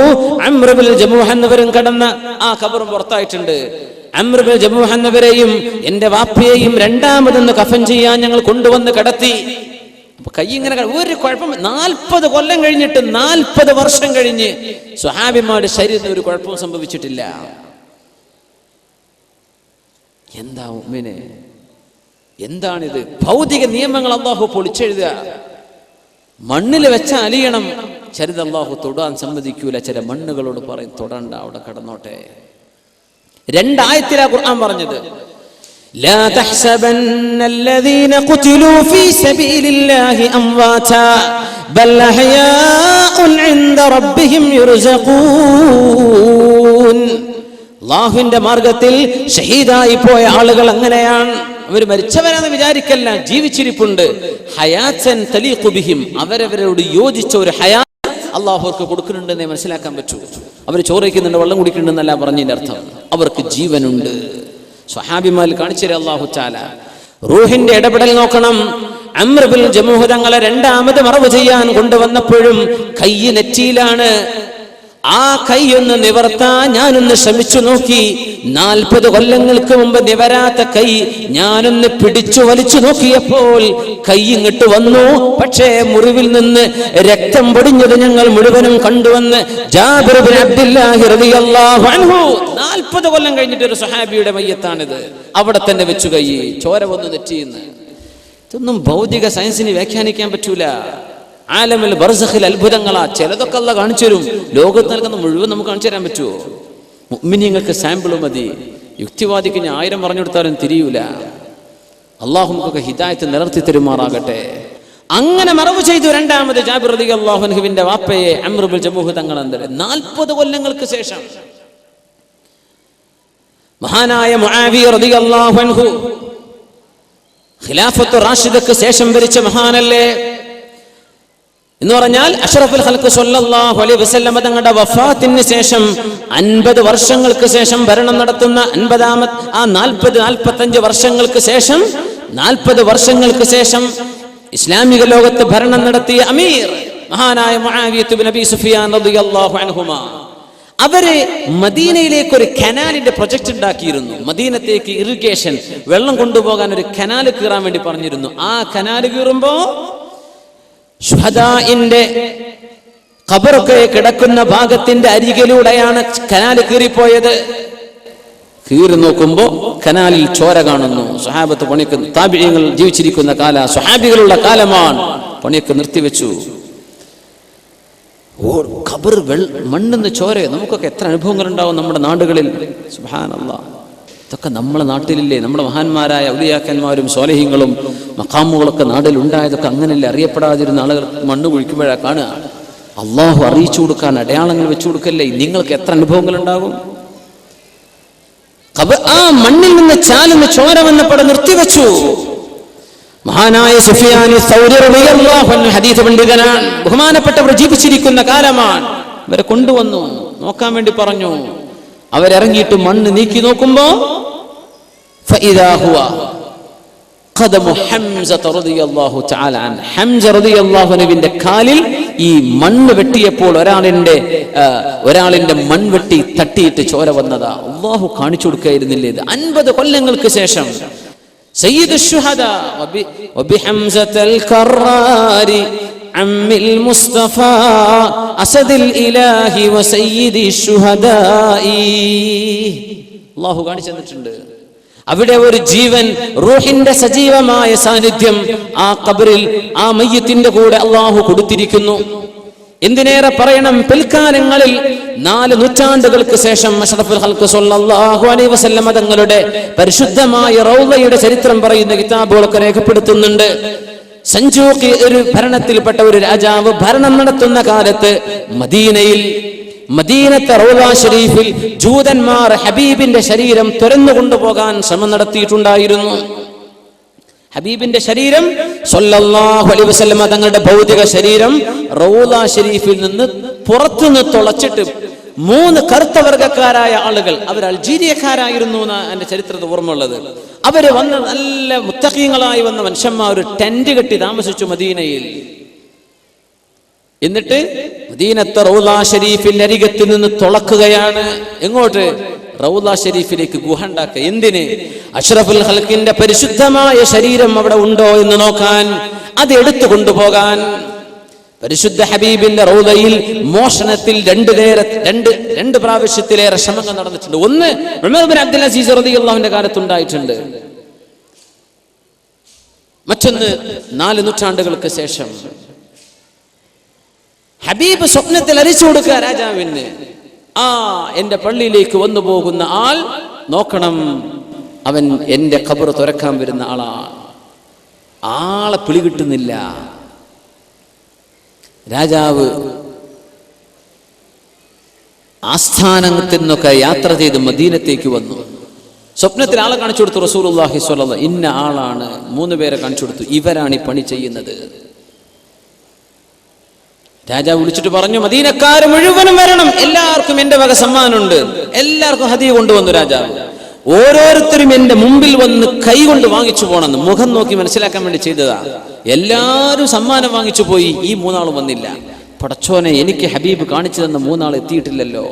അംർ ഇബ്നുൽ ജമൂഹ് എന്നവരും കിടന്ന ആ ഖബറും പുറത്തായിട്ടുണ്ട്. അംർ ഇബ്നുൽ ജമൂഹ് എന്നവരെയും എന്റെ വാപ്പയെയും രണ്ടാമതൊന്ന് കഫൻ ചെയ്യാൻ ഞങ്ങൾ കൊണ്ടുവന്ന് കിടത്തി. കൈ ഇങ്ങനെ ഒരു കുഴപ്പം. 40 കൊല്ലം കഴിഞ്ഞിട്ട് 40 വർഷം കഴിഞ്ഞ് സ്വഹാബിമാരുടെ ശരീരത്തിന് ഒരു കുഴപ്പവും സംഭവിച്ചിട്ടില്ല. എന്താ മുഅ്മിനെ, എന്താണിത്? ഭൗതിക നിയമങ്ങൾ അല്ലാഹു പൊളിച്ചെഴുതുക. മണ്ണിൽ വെച്ച അലിയണം, ചിലത് അല്ലാഹു തൊടാൻ സമ്മതിക്കൂല. ചില മണ്ണുകളോട് പറയും തൊടണ്ട, അവിടെ കടന്നോട്ടെ. രണ്ടായത്തിലാ ഖുർആൻ പറഞ്ഞത്, ലാ തഹ്സബന്നല്ലദീന ഖുതിലൂ ഫീ സബീലില്ലാഹി അംവാതാ ബൽ അഹ്യാഉൻ ഇൻദ റബ്ബിഹിം യുർസഖൂൻ. അല്ലാഹുവിന്റെ മാർഗത്തിൽ ഷഹീദായി പോയ ആളുകൾ അങ്ങനെയാണ്. അവർ മരിച്ചവരാണെന്ന് വിചാരിക്കല്ല, ജീവിച്ചിരിപ്പുണ്ട്. ഹയാത്തൻ തലീഖു ബിഹിം, അവരവരോട് യോജിച്ച ഒരു ഹയാത്ത് അല്ലാഹു അവർക്ക് കൊടുക്കുന്നുണ്ടെന്നേ മനസ്സിലാക്കാൻ പറ്റൂ. അവർ ചോറയ്ക്കുന്നുണ്ട്, വെള്ളം കുടിക്കുന്നുണ്ടെന്നല്ല പറഞ്ഞതിന്റെ അർത്ഥം. അവർക്ക് ജീവനുണ്ട്. സ്വഹാബിമാൽ കാണിച്ചു തരാം അല്ലാഹു തആല. റൂഹിന്റെ ഇടപെടൽ നോക്കണം. അംർ ബിൻ ജമൂഹ് തങ്ങളെ രണ്ടാമത് മറവ് ചെയ്യാൻ കൊണ്ടുവന്നപ്പോഴും കൈ നെറ്റിയിലാണ്. ആ കൈയൊന്ന് നിവർത്താൻ ഞാനൊന്ന് ശ്രമിച്ചു നോക്കി. 40 കൊല്ലങ്ങൾക്ക് മുമ്പ് നിവരാത്ത കൈ ഞാനൊന്ന് പിടിച്ചു വലിച്ചു നോക്കിയപ്പോൾ കൈ ഇങ്ങോട്ട് വന്നു. പക്ഷേ മുറിവിൽ നിന്ന് രക്തം പൊടിഞ്ഞത് ഞങ്ങൾ മുഴുവനും കണ്ടുവന്ന് ജാബിർ ബിൻ അബ്ദുല്ലാഹി റളിയല്ലാഹു അൻഹു 40 കൊല്ലം കഴിഞ്ഞിട്ട് ഒരു സ്വഹാബിയുടെ മയ്യത്താണിത്. അവിടെ തന്നെ വെച്ചു കൈ, ചോര വന്നു നെറ്റിയെന്ന്. ഇതൊന്നും ഭൗതിക സയൻസിന് വ്യാഖ്യാനിക്കാൻ പറ്റൂല. ആലമിൽ ബർസഖിൽ അത്ഭുതങ്ങളാ. ചിലതൊക്കെ അല്ലാഹു കാണിച്ചു തരും. ലോകത്ത് നൽകുന്ന മുഴുവൻ നമുക്ക് കാണിച്ചു തരാൻ പറ്റുമോ? മുഅ്മിനീങ്ങൾക്ക് സാമ്പിൾ മതി. യുക്തിവാദിക്ക് ഞാൻ 1000 പറഞ്ഞു കൊടുത്താലും തിരിയൂല. അള്ളാഹു നമുക്കൊക്കെ ഹിദായത്ത് നിലർത്തി തരുമാറാകട്ടെ. അങ്ങനെ മറവ് ചെയ്തു രണ്ടാമത് ജാബിർ റളിയല്ലാഹു അൻഹുവിന്റെ വാപ്പയെ അംർ ബിൻ ജമൂഹ് തങ്ങൾ. 40 കൊല്ലങ്ങൾക്ക് ശേഷം മഹാനായ മുആവിയ റളിയല്ലാഹു അൻഹു ഖിലാഫത്ത് റാഷിദക്ക് ശേഷം ഭരിച്ച മഹാനല്ലേ എന്ന് പറഞ്ഞാൽ അഷ്റഫുൽ ഖൽഖ് സ്വല്ലല്ലാഹു അലൈഹി വസല്ലം തങ്ങളുടെ വഫാത്തിന് ശേഷം 50 വർഷങ്ങൾക്ക് ശേഷം ഭരണം നടത്തുന്ന 45 വർഷങ്ങൾക്ക് ശേഷം 40 വർഷങ്ങൾക്ക് ശേഷം ഇസ്ലാമിക ലോകത്ത് ഭരണം നടത്തിയ അമീർ മഹാനായ മുആവിയത്ത് ബിൻ അബീ സുഫിയാൻ റളിയല്ലാഹു അൻഹുമാ. അവര് മദീനയിലേക്ക് ഒരു കനാലിന്റെ പ്രൊജക്ട് ഉണ്ടാക്കിയിരുന്നു. മദീനത്തേക്ക് ഇറിഗേഷൻ, വെള്ളം കൊണ്ടുപോകാൻ ഒരു കനാൽ കീറാൻ വേണ്ടി പറഞ്ഞിരുന്നു. ആ കനാൽ കീറുമ്പോ ശുഹദാഇന്റെ ഖബറൊക്കെ കിടക്കുന്ന ഭാഗത്തിന്റെ അരികിലൂടെയാണ് കനാൽ കീറിപ്പോയത്. കീറി നോക്കുമ്പോ കനാലിൽ ചോര കാണുന്നു. സ്വഹാബത്ത് പണിക്ക്, താബിഈങ്ങൾ ജീവിച്ചിരിക്കുന്ന കാല, സ്വഹാബികളുള്ള കാലമാണ്. പണിയൊക്കെ നിർത്തിവെച്ചു. ഖബർ മണ്ണെന്ന് ചോര. നമുക്കൊക്കെ എത്ര അനുഭവങ്ങൾ ഉണ്ടാവും നമ്മുടെ നാടുകളിൽ. സുബ്ഹാനല്ലാഹ്, ഇതൊക്കെ നമ്മളെ നാട്ടിലില്ലേ? നമ്മുടെ മഹാന്മാരായ ഔലിയാക്കന്മാരും സ്വാലിഹീങ്ങളും മഖാമുകളൊക്കെ നാട്ടിൽ ഉണ്ടായതൊക്കെ അങ്ങനെയല്ലേ? അറിയപ്പെടാതിരുന്ന ആളുകൾ മണ്ണ് കുഴിക്കുമ്പോഴാണ് കാണുക. അള്ളാഹു അറിയിച്ചു കൊടുക്കാൻ അടയാളങ്ങൾ വെച്ചു കൊടുക്കല്ലേ? നിങ്ങൾക്ക് എത്ര അനുഭവങ്ങൾ ഉണ്ടാകും? ആ മണ്ണിൽ നിന്ന് ചാലുന്ന ചോര വന്നപ്പോൾ നിർത്തിവെച്ചു. മഹാനായ സുഫിയാനി സൗരി റളിയല്ലാഹു അൻഹു ഹദീസ് പണ്ഡിതനാണ്. ബഹുമാനപ്പെട്ടവർ ജീവിച്ചിരിക്കുന്ന കാലമാണ്. ഇവരെ കൊണ്ടുവന്നു നോക്കാൻ വേണ്ടി പറഞ്ഞു. അവരിറങ്ങിയിട്ട് മണ്ണ് നീക്കി നോക്കുമ്പോ ഫഇദാ ഹുവ ഖദമു ഹംസ റളിയല്ലാഹു തആല അൻ. ഹംസ റളിയല്ലാഹു അൻഹുവിന്റെ കാലിൽ ഈ മണ്ണ് വെട്ടിയപ്പോൾ ഒരാളിന്റെ മൺവെട്ടി തട്ടിയിട്ട് ചോര വന്നതാ. അല്ലാഹു കാണിച്ചു കൊടുക്കായിരുന്നില്ലേ? ഇത് 50 കൊല്ലങ്ങൾക്ക് ശേഷം സയ്യിദു ശുഹദാ വബിഹംസതൽ കറാരി അമ്മിൽ മുസ്തഫ അസദിൽ ഇലാഹി വസയ്യിദി ശുഹദാഇ. അല്ലാഹു കാണിച്ചു തന്നിട്ടുണ്ട്. അവിടെ ഒരു ജീവൻ, റൂഹിന്റെ സജീവമായ സാന്നിധ്യം ആ ഖബറിൽ ആ മയ്യത്തിന്റെ കൂടെ അല്ലാഹു കൊടുത്തിരിക്കുന്നു. എന്തിനേറെ പറയണം, പിൽക്കാലങ്ങളിൽ 4 നൂറ്റാണ്ടുകൾക്ക് ശേഷം അഷ്റഫുൽ ഖൽഖ് സ്വല്ലല്ലാഹു അലൈഹി വസല്ലം തങ്ങളുടെ പരിശുദ്ധമായ റൗളയുടെ ചരിത്രം പറയുന്ന കിതാബുകളൊക്കെ രേഖപ്പെടുത്തുന്നുണ്ട്. സഞ്ജൂഖി ഒരു ഭരണത്തിൽപ്പെട്ട ഒരു രാജാവ് ഭരണം നടത്തുന്ന കാലത്ത് മദീനത്തെ റൗള ഷരീഫിൽ ജൂതന്മാർ ഹബീബിന്റെ ശരീരം തുരന്നു കൊണ്ടുപോകാൻ ശ്രമം നടത്തിയിട്ടുണ്ടായിരുന്നു. ഹബീബിന്റെ ശരീരം സ്വല്ലല്ലാഹു അലൈഹി വസല്ലം തങ്ങളുടെ ഭൗതിക ശരീരം റൗള ഷരീഫിൽ നിന്ന് പുറത്തുനിന്ന് തുളച്ചിട്ട് 3 കറുത്ത വർഗക്കാരായ ആളുകൾ, അവർ അൾജീരിയക്കാരായിരുന്നു എന്നാണ് എന്റെ ചരിത്രത്തിൽ ഓർമ്മയുള്ളത്. അവര് വന്ന നല്ല മുത്തഖീങ്ങളായി വന്ന മനുഷ്യന്മാർ ഒരു ടെന്റ് കെട്ടി താമസിച്ചു മദീനയിൽ. എന്നിട്ട് മദീനത്തെ റൗള ഷരീഫിന്റെ അരികത്തിൽ നിന്ന് തുളക്കുകയാണ്. എങ്ങോട്ട്? റൗള ഷരീഫിലേക്ക് ഗുഹ ഉണ്ടാക്കുക. എന്തിന്? അഷ്റഫുൽ ഖൽഖിന്റെ പരിശുദ്ധമായ ശരീരം അവിടെ ഉണ്ടോ എന്ന് നോക്കാൻ, അത് എടുത്തു കൊണ്ടുപോകാൻ. പരിശുദ്ധ ഹബീബിന്റെ റൗദയിൽ മോഷണത്തിൽ രണ്ട് പ്രാവശ്യത്തിലേറെ ശ്രമങ്ങൾ നടന്നിട്ടുണ്ട്. ഒന്ന് ഉമർ ബിൻ അബ്ദുൽ അസീസ് റളിയല്ലാഹുവിന്റെ കാലത്തുണ്ടായിട്ടുണ്ട്. മറ്റൊന്ന് 4 നൂറ്റാണ്ടുകൾക്ക് ശേഷം. ഹബീബ് സ്വപ്നത്തിൽ അറിയിച്ചു കൊടുക്കുക രാജാവിന്, എന്റെ പള്ളിയിലേക്ക് വന്നു പോകുന്ന ആൾ നോക്കണം, അവൻ എന്റെ ഖബർ തുറക്കാൻ വരുന്ന ആളെ പിടികിട്ടുന്നില്ല. രാജാവ് ആസ്ഥാനത്തിൽ നിന്നൊക്കെ യാത്ര ചെയ്ത് മദീനത്തേക്ക് വന്നു. സ്വപ്നത്തിൽ ആളെ കാണിച്ചു കൊടുത്തു. റസൂലുള്ളാഹി സ്വല്ലല്ലാഹു അലൈഹി വസല്ലം ഇന്ന ആളാണ്, 3 പേരെ കാണിച്ചു കൊടുത്തു. ഇവരാണ് ഈ പണി ചെയ്യുന്നത്. രാജാവ് വിളിച്ചിട്ട് പറഞ്ഞു, മദീനക്കാർ മുഴുവനും വരണം, എല്ലാവർക്കും എന്റെ വക സമ്മാനമുണ്ട്. എല്ലാവർക്കും ഹദിയ കൊണ്ടുവന്നു രാജാവ്. ഓരോരുത്തരും എന്റെ മുമ്പിൽ വന്ന് കൈ കൊണ്ട് വാങ്ങിച്ചു പോണെന്ന് മുഖം നോക്കി മനസ്സിലാക്കാൻ വേണ്ടി ചെയ്തതാ. എല്ലാവരും സമ്മാനം വാങ്ങിച്ചു പോയി. ഈ 3 ആളും വന്നില്ല. പടച്ചോനെ, എനിക്ക് ഹബീബ് കാണിച്ചു തന്ന 3 ആൾ എത്തിയിട്ടില്ലല്ലോ.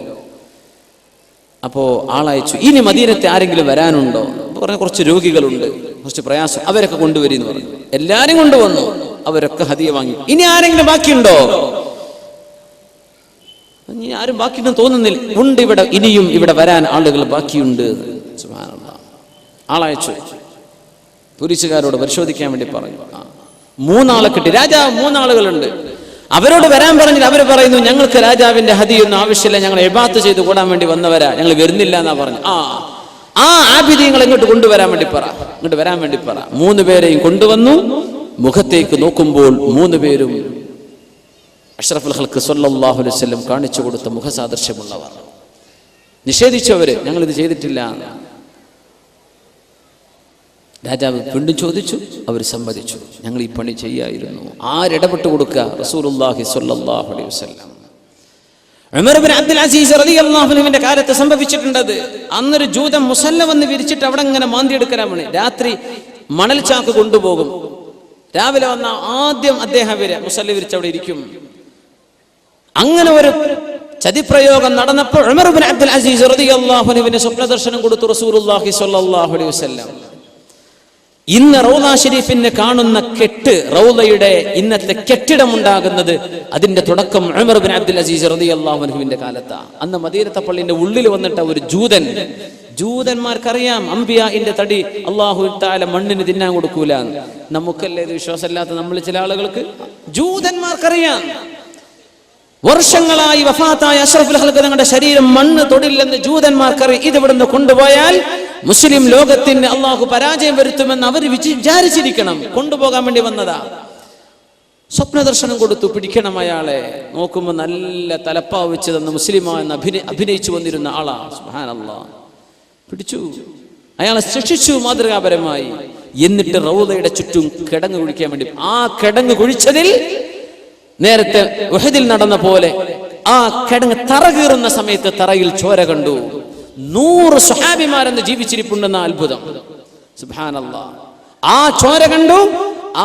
അപ്പോ ആളയച്ചു, ഇനി മദീനത്തെ ആരെങ്കിലും വരാനുണ്ടോ? പറഞ്ഞ കുറച്ച് രോഗികളുണ്ട്, കുറച്ച് പ്രയാസം, അവരൊക്കെ കൊണ്ടുവരിന്ന് പറഞ്ഞു. എല്ലാരും കൊണ്ടുവന്നു. അവരൊക്കെ ഹദിയ വാങ്ങി. ഇനി ആരെങ്കിലും ബാക്കിയുണ്ടോ? ഇനി ആരും ബാക്കിയുണ്ടെന്ന് തോന്നുന്നില്ല. ഉണ്ട്, ഇവിടെ ഇനിയും ഇവിടെ വരാൻ ആളുകൾ ബാക്കിയുണ്ട്. സുബ്ഹാനല്ലാഹ്. ആളയച്ചു, പോലീസുകാരോട് പരിശോധിക്കാൻ വേണ്ടി പറഞ്ഞു. 3 ആളെ കിട്ടി. രാജാവ് 3 ആളുകളുണ്ട്, അവരോട് വരാൻ പറഞ്ഞിട്ട് അവർ പറയുന്നു, ഞങ്ങൾക്ക് രാജാവിന്റെ ഹദിയൊന്നും ആവശ്യമില്ല, ഞങ്ങൾ ഇബാദത്ത് ചെയ്ത് കൂടാൻ വേണ്ടി വന്നവരാ, ഞങ്ങൾ വരുന്നില്ല എന്നാ പറഞ്ഞു. ആബിദീങ്ങൾ ഇങ്ങോട്ട് കൊണ്ടുവരാൻ വേണ്ടി പറ, ഇങ്ങോട്ട് വരാൻ വേണ്ടി പറ. 3 പേരെയും കൊണ്ടുവന്നു. മുഖത്തേക്ക് നോക്കുമ്പോൾ 3 പേരും അഷ്റഫുൽ ഖൽഖ് സ്വല്ലല്ലാഹു അലൈഹി വസല്ലം കാണിച്ചു കൊടുത്ത മുഖസാദൃശ്യമുള്ളവർ. നിഷേധിച്ചവര്, ഞങ്ങൾ ഇത് ചെയ്തിട്ടില്ല. രാജാവ് വീണ്ടും ചോദിച്ചു, അവർ സമ്മതിച്ചു, ഞങ്ങൾ ഈ പണി ചെയ്യായിരുന്നു. ആരിടപെട്ട് കൊടുക്കുക? റസൂലുള്ളാഹി സ്വല്ലല്ലാഹു അലൈഹി വസല്ലം. ഉമർ ബിൻ അബ്ദുൽ അസീസ് റളിയല്ലാഹു അൻഹുവിന്റെ കാലത്ത് സംഭവിച്ചിട്ടുണ്ടത്. അന്നൊരു ജൂതൻ മുസല്ല വന്ന് വിരിച്ചിട്ട് അവിടെ ഇങ്ങനെ മാന്തിയെടുക്കാൻ വേണ്ടി രാത്രി മണൽ ചാക്ക് കൊണ്ടുപോകും. രാവിലെ വന്ന ആദ്യം അദ്ദേഹം മുസല്ല വിരിച്ച് അവിടെ ഇരിക്കും. അങ്ങനെ ഒരു ചതിപ്രയോഗം നടന്നപ്പോൾ ഉമർ ബിൻ അബ്ദുൽ അസീസ് റളിയല്ലാഹു അൻഹുവിന് സ്വപ്ന ദർശനം കൊടുത്തു റസൂലുള്ളാഹി സ്വല്ലല്ലാഹു അലൈഹി വസല്ലം. ഇന്ന് റൗള ഷരീഫിന് കാണുന്ന കെട്ട്, റൗളയുടെ ഇന്നത്തെ കെട്ടിടം ഉണ്ടാകുന്നത്, അതിന്റെ തുടക്കം ഉമർ ബിൻ അബ്ദുൽ അസീസ് റളിയല്ലാഹു അൻഹുവിന്റെ കാലത്താണ്. അന്ന് മദീനത്തെ പള്ളിന്റെ ഉള്ളിൽ വന്നിട്ട ഒരു ജൂതന്മാർക്കറിയാം അംബിയാഇന്റെ തടി അല്ലാഹു തആല മണ്ണിന് തിന്നാൻ കൊടുക്കൂല. നമുക്കല്ലേ ഇത് വിശ്വാസമില്ലാത്ത നമ്മൾ ചില ആളുകൾക്ക്? ജൂതന്മാർക്കറിയാം. വർഷങ്ങളായി വഫാത്തായ അഷ്റഫുൽ ഖൽഖ് തങ്ങളുടെ ശരീരം മണ്ണ് തൊടില്ലെന്ന് ജൂതന്മാർക്കറിയാം. ഇത് ഇവിടുന്ന് കൊണ്ടുപോയാൽ മുസ്ലിം ലോകത്തിന് അള്ളാഹു പരാജയം വരുത്തുമെന്ന് അവർ വിചാരിച്ചിരിക്കണം. കൊണ്ടുപോകാൻ വേണ്ടി വന്നതാ. സ്വപ്ന ദർശനം കൊടുത്തു, പിടിക്കണം അയാളെ. നോക്കുമ്പോൾ നല്ല തലപ്പാവ് വെച്ച് തന്ന മുസ്ലിമാണെന്ന് അഭിനയിച്ചു വന്നിരുന്ന ആളാ. സുബ്ഹാനല്ലാഹ്. പിടിച്ചു, അയാളെ ശിക്ഷിച്ചു മാതൃകാപരമായി. എന്നിട്ട് റൗളയുടെ ചുറ്റും കിടങ്ങ് കുഴിക്കാൻ വേണ്ടി, ആ കിടങ്ങ് കുഴിച്ചതിൽ നേരത്തെ ഉഹദിൽ നടന്ന പോലെ ആ കിടങ്ങ് തറ കീറുന്ന സമയത്ത് തറയിൽ ചോര കണ്ടു. 100 സ്വഹാബിമാരെന്ന് ജീവിച്ചിരിപ്പുണ്ടെന്ന അത്ഭുതം. സുബ്ഹാനല്ലാഹ്. ആ ചോര കണ്ടു.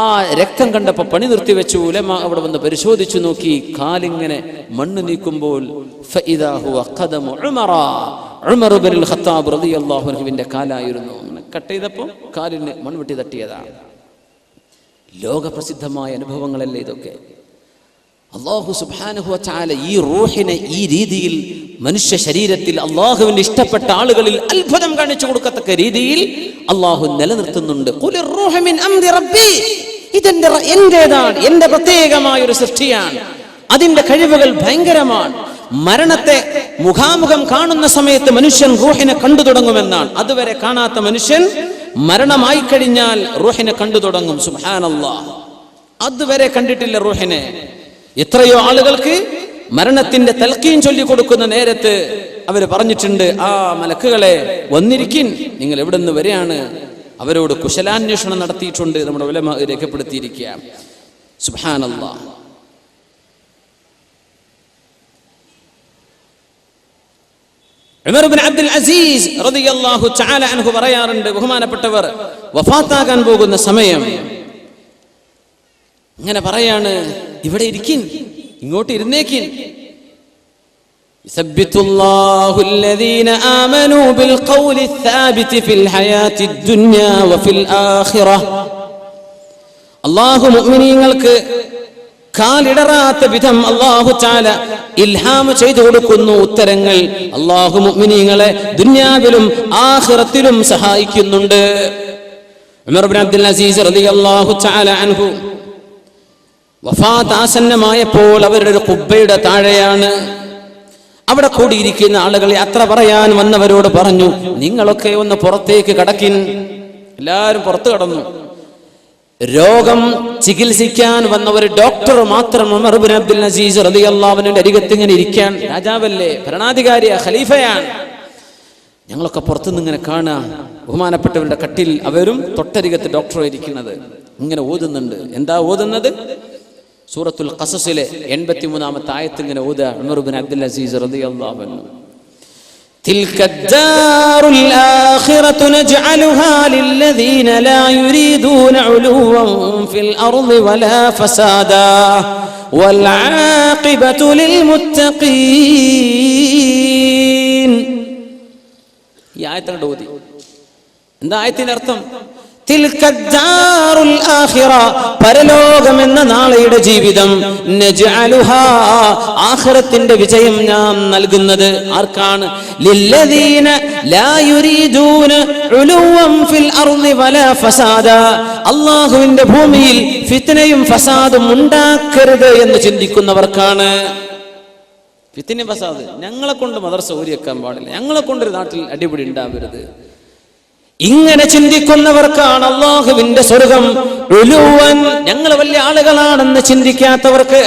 ആ രക്തം കണ്ടപ്പോ പണി നിർത്തിവെച്ചു. ഉലമ അവിടെ വന്ന് പരിശോധിച്ചു നോക്കി. കാലിങ്ങനെ മണ്ണ് നീക്കുമ്പോൾ ഫഇദാ ഹുവ ഖദമു ഉമർ ഇബ്നുൽ ഖത്താബ് റളിയല്ലാഹു അൻഹുവിന്റെ കാലായിരുന്നു. കട്ട് ചെയ്തപ്പോ കാലിന് മൺവെട്ടി തട്ടിയതാണ്. ലോകപ്രസിദ്ധമായ അനുഭവങ്ങളല്ലേ ഇതൊക്കെ. അല്ലാഹു സുബ്ഹാനഹു വ തആല ഈ റൂഹിനെ ഈ രീതിയിൽ മനുഷ്യ ശരീരത്തിൽ അല്ലാഹുവിന് ഇഷ്ടപ്പെട്ട ആളുകളിൽ അത്ഭുതം കാണിച്ചു കൊടുക്കത്തക്ക രീതിയിൽ അല്ലാഹു നിലനിർത്തുന്നുണ്ട്. ഖുലിർ റൂഹു മിൻ അംരി റബ്ബി, ഇതെന്റെ എന്റേതാണ്, എന്റെ പ്രത്യേകമായ ഒരു സൃഷ്ടിയാണ്. അതിന്റെ കഴിവുകൾ ഭയങ്കരമാണ്. മരണത്തെ മുഖാമുഖം കാണുന്ന സമയത്ത് മനുഷ്യൻ റൂഹിനെ കണ്ടു തുടങ്ങുമെന്നാണ്. അതുവരെ കാണാത്ത മനുഷ്യൻ മരണമായി കഴിഞ്ഞാൽ റൂഹിനെ കണ്ടു തുടങ്ങും. സുബ്ഹാനല്ലാഹ്. അതുവരെ കണ്ടിട്ടില്ല റൂഹിനെ. എത്രയോ ആളുകൾക്ക് മരണത്തിന്റെ തൽക്കീൻ ചൊല്ലി കൊടുക്കുന്ന നേരത്ത് അവര് പറഞ്ഞിട്ടുണ്ട്, ആ മലക്കുകളെ വന്നിരിക്കിൻ, നിങ്ങൾ എവിടെ നിന്ന് വരെയാണ്? അവരോട് കുശലാന്വേഷണം നടത്തിയിട്ടുണ്ട്. നമ്മുടെ ഉലമ രേഖപ്പെടുത്തിയിരിക്കുക. സുബ്ഹാനല്ലാഹ്. ഉമർ ഇബ്നു അബ്ദുൽ അസീസ് റളിയല്ലാഹു തആല അൻഹു പറയാറുണ്ട്, ബഹുമാനപ്പെട്ടവർ വഫാത്താകാൻ പോകുന്ന സമയം ഇങ്ങനെ പറയാണ്, ഇവിടെ ഇരിക്കിൻ, ഇങ്ങോട്ട് ഇരുന്നേക്കിൻ. യുസബ്ബിതുല്ലാഹു അല്ലദീന ആമനൂ ബിൽ ഖൗലി الثാബിതി ഫിൽ ഹയാത്തി ദുനിയ വഫിൽ ആഖിറ. അല്ലാഹു മുഅ്മിനീങ്ങൾക്ക് കാലിടറാത്ത വിധം അല്ലാഹു തആല ഇൽഹാം ചെയ്തു കൊടുക്കുന്നു ഉത്തരങ്ങൾ. അല്ലാഹു മുഅ്മിനീങ്ങളെ ദുനിയാവിലും ആഖിറത്തിലും സഹായിക്കുന്നുണ്ട്. ഉമർ ഇബ്നു അബ്ദുൽ അസീസ് റളിയല്ലാഹു തആല അൻഹു വഫാത്ത് ആസന്നമായപ്പോൾ അവരുടെ ഒരു ഖുബ്ബയുടെ താഴെയാണ്. അവിടെ കൂടിയിരിക്കുന്ന ആളുകൾ യാത്ര പറയാൻ വന്നവരോട് പറഞ്ഞു, നിങ്ങളൊക്കെ ഒന്ന് പുറത്തേക്ക് കടക്കിൻ. എല്ലാവരും പുറത്തു കടന്നു. രോഗം ചികിത്സിക്കാൻ വന്ന ഒരു ഡോക്ടർ മാത്രം ഉമർ ഇബ്നു അബ്ദുൽ അസീസ് റളിയല്ലാഹു അൻഹുവിന്റെ അരികത്ത് ഇങ്ങനെ ഇരിക്കാൻ. രാജാവല്ലേ, ഭരണാധികാരിയാ, ഖലീഫയാണ്. ഞങ്ങളൊക്കെ പുറത്തുനിന്ന് ഇങ്ങനെ കാണാം. ബഹുമാനപ്പെട്ടവരുടെ കട്ടിൽ അവരും തൊട്ടരികത്ത് ഡോക്ടർ ഇരിക്കുന്നത് ഇങ്ങനെ ഓതുന്നുണ്ട്. എന്താ ഓതുന്നത്? സൂറത്തുൽ ഖസസിലെ 83-ാമത്തെ ആയത്ത് ഇങ്ങനെ ഓതുക ഉമർ ഇബ്നു അബ്ദുൽ അസീസ് റളിയല്ലാഹു അൻഹു. تلك الدار الآخرة نجعلها للذين لا يريدون علوا في الأرض ولا فسادا والعاقبة للمتقين. ഈ ആയത്തിനെ ഓതി. എന്താ ആയത്തിന്റെ അർത്ഥം? തിൽക്കദ്ദാറുൽ ആഖിറ, പരലോകം എന്ന നാളെയുടെ ജീവിതം, നജ്അലുഹാ, ആഖിറത്തിന്റെ വിജയം നാം നൽകുന്നത് ആർക്കാണ്? ലില്ലദീന ലാ യുരീദൂന ഉലുവൻ ഫിൽ അർളി വലാ ഫസാദ, അല്ലാഹുവിന്റെ ഭൂമിയിൽ ഫിത്നയും ഫസാദും ഉണ്ടാക്കരുത് എന്ന് ചിന്തിക്കുന്നവർക്കാണ്. ഫിത്നയും ഫസാദ്, ഞങ്ങളെ കൊണ്ട് മദ്രസ ഊരിയേക്കാൻ പാടില്ല, ഞങ്ങളെ കൊണ്ടൊരു നാട്ടിൽ അടിപിടി ഉണ്ടാവരുത്, ഇങ്ങനെ ചിന്തിക്കുന്നവർക്കാണ് അല്ലാഹുവിന്റെ സ്വർഗം. ഉലുവൻ, ഞങ്ങൾ വലിയ ആളുകളാണെന്ന് ചിന്തിക്കാത്തവർക്ക്,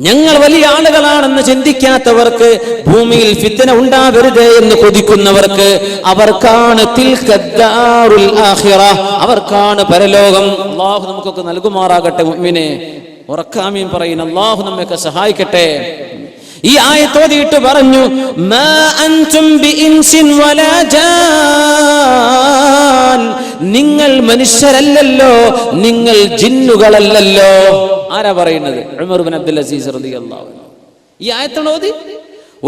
ഞങ്ങൾ വലിയ ആളുകളാണെന്ന് ചിന്തിക്കാത്തവർക്ക്, ഭൂമിയിൽ ഫിത്ന ഉണ്ടാവരുത് എന്ന് കൊതിക്കുന്നവർക്ക്, അവർക്കാണ് തിൽക്കദ്ദാറുൽ ആഖിറ, അവർക്കാണ് പരലോകം. അല്ലാഹു നമുക്കൊക്കെ നൽകുമാറാകട്ടെ. മുഅ്മിനെ ഉറക്കാമീൻ പറയുന്ന അല്ലാഹു നമ്മയൊക്കെ സഹായിക്കട്ടെ. ഈ ആയത്ത് ഓതിയിട്ട് പറഞ്ഞു, മാ അൻതും ബിഇൻസിൻ വലാ ജാൻ, നിങ്ങൾ മനുഷ്യരല്ലല്ലോ, നിങ്ങൾ ജിന്നുകളല്ലല്ലോ. ആരാ പറയുന്നത്? ഉമർ ഇബ്നു അബ്ദുൽ അസീസ് റളിയല്ലാഹു അൻഹു. ഈ ആയത്താണ് ഓതി.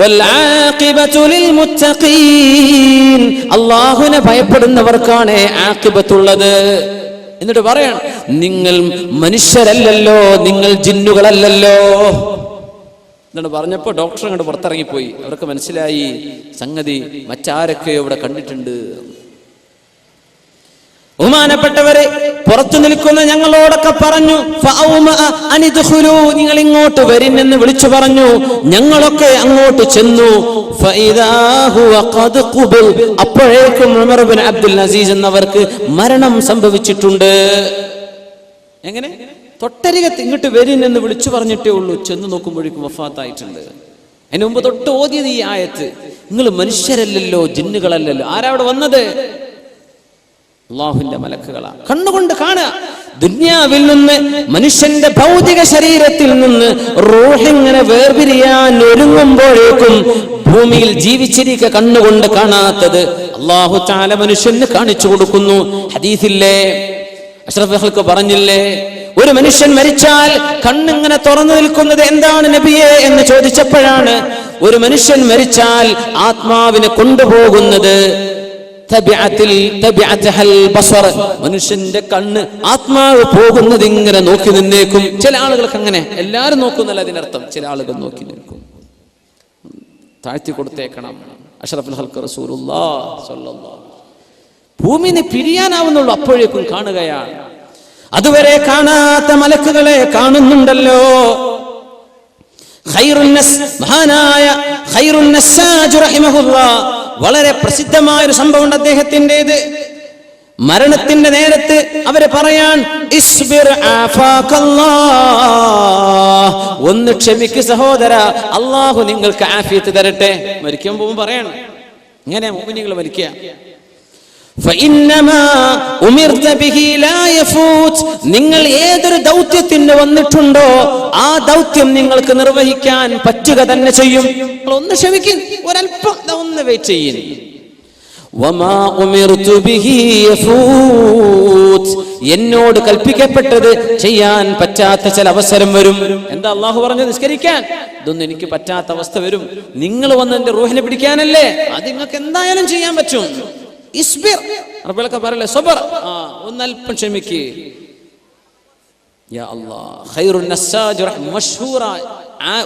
വൽ ആഖിബതു ലിൽ മുത്തഖീൻ, അല്ലാഹുവിനെ ഭയപ്പെടുന്നവർക്കാണ് ആഖിബത്തുള്ളത്. എന്നിട്ട് പറയാണ്, നിങ്ങൾ മനുഷ്യരല്ലല്ലോ, നിങ്ങൾ ജിന്നുകളല്ലല്ലോ. എന്നാണ് പറഞ്ഞപ്പോൾ ഡോക്ടർ അങ്ങോട്ട് പുറത്തിറങ്ങിപ്പോയി. അവർക്ക് മനസ്സിലായി സംഗതി മറ്റാരൊക്കെ ഇവിടെ കണ്ടിട്ടുണ്ട്. ബഹുമാനപ്പെട്ടവരെ, പുറത്തു നിൽക്കുന്ന ഞങ്ങളോടൊക്കെ പറഞ്ഞു, നിങ്ങൾ ഇങ്ങോട്ട് വരിൻ എന്ന് വിളിച്ചു പറഞ്ഞു. ഞങ്ങളൊക്കെ അങ്ങോട്ട് ചെന്നു. അപ്പോഴേക്കും ഉമർ ഇബ്നു അബ്ദുൽ അസീസ് എന്നവർക്ക് മരണം സംഭവിച്ചിട്ടുണ്ട്. എങ്ങനെ? തൊട്ടരികത്ത് ഇങ്ങോട്ട് വരിൻ എന്ന് വിളിച്ചു പറഞ്ഞിട്ടേ ഉള്ളൂ. ചെന്ന് നോക്കുമ്പോഴേക്കും വഫാത്തായിട്ടുണ്ട്. അതിന് മുമ്പ് തൊട്ട് ഓതിയത് ഈ ആയത്ത്, നിങ്ങൾ മനുഷ്യരല്ലല്ലോ, ജിന്നുകളല്ലല്ലോ. ആരാ അവിടെ വന്നത്? അല്ലാഹുവിന്റെ മലക്കുകളാണ്. കണ്ണുകൊണ്ട് കാണുക. ദുനിയാവിൽ നിന്ന്, മനുഷ്യന്റെ ഭൗതിക ശരീരത്തിൽ നിന്ന് റൂഹ് ഇങ്ങനെ വേർപിരിയാൻ ഒരുങ്ങുമ്പോഴേക്കും ഭൂമിയിൽ ജീവിച്ചിരിക്കുക കണ്ണുകൊണ്ട് കാണാത്തത് അല്ലാഹു തആല മനുഷ്യന് കാണിച്ചു കൊടുക്കുന്നു. ഹദീസില്ലേ, അഷ്റഫുൽ ഖൽഖ് പറഞ്ഞില്ലേ, ഒരു മനുഷ്യൻ മരിച്ചാൽ കണ്ണിങ്ങനെ തുറന്നു നിൽക്കുന്നത് എന്താണ് നബിയെ എന്ന് ചോദിച്ചപ്പോഴാണ്, ഒരു മനുഷ്യൻ മരിച്ചാൽ ആത്മാവിനെ കൊണ്ടുപോകുന്നത് മനുഷ്യന്റെ കണ്ണ്, ആത്മാവ് പോകുന്നത് ഇങ്ങനെ നോക്കി നിന്നേക്കും. ചില ആളുകൾക്ക് അങ്ങനെ, എല്ലാവരും നോക്കുന്നല്ല അതിനർത്ഥം, ചില ആളുകൾ നോക്കി നിൽക്കും. താഴ്ത്തി കൊടുത്തേക്കണം. അഷ്റഫുൽ ഖൽഖ് റസൂലുള്ളാഹി സ്വല്ലല്ലാഹു അലൈഹി വസല്ലം ഭൂമിനെ പിരിയാനാവുന്നുള്ളൂ, അപ്പോഴേക്കും കാണുകയാണ്. അതുവരെ കാണാത്ത മലക്കുകളെ കാണുന്നുണ്ടല്ലോ. മഹാനായ ഖൈറുൻ നസ്സാജ് റഹിമഹുല്ലാഹ്, വളരെ പ്രസിദ്ധമായ ഒരു സംഭവമുണ്ട് അദ്ദേഹത്തിൻ്റെത്. മരണത്തിന്റെ നേരത്ത് അവര് പറയാൻ, ഇസ്ബിർ ആഫാകല്ലാഹ്, ഒന്ന് ക്ഷമിക്ക് സഹോദര, അല്ലാഹു നിങ്ങൾക്ക് ആഫിയത്ത് തരട്ടെ. മരിക്കാൻ പോകുമ്പോൾ പറയണം, ഇങ്ങനെ മുഅ്മിനീങ്ങൾ മരിക്കുക. നിങ്ങൾ ഏതൊരു ദൗത്യത്തിന് വന്നിട്ടുണ്ടോ ആ ദൗത്യം നിങ്ങൾക്ക് നിർവഹിക്കാൻ പറ്റുക തന്നെ ചെയ്യും. നിങ്ങൾ ഒന്ന് ക്ഷമിക്കും, ഒരല്പം ഒന്ന് വെയിറ്റ് ചെയ്യും. എന്നോട് കൽപ്പിക്കപ്പെട്ടത് ചെയ്യാൻ പറ്റാത്ത ചില അവസരം വരും. എന്താ അള്ളാഹു പറഞ്ഞു? നിസ്കരിക്കാൻ. ഇതൊന്നും എനിക്ക് പറ്റാത്ത അവസ്ഥ വരും. നിങ്ങൾ വന്ന് എന്റെ റൂഹിനെ പിടിക്കാനല്ലേ, അത് നിങ്ങൾക്ക് എന്തായാലും ചെയ്യാൻ പറ്റും. ഇസ്ബിർ, അറബികളൊക്കെ പറയല്ലേ സബർ, ഒന്നല്പം ക്ഷമിക്ക്. യാ അല്ലാഹ്, ഖൈറുൻ നസ്സാജ് മശ്ഹൂറായ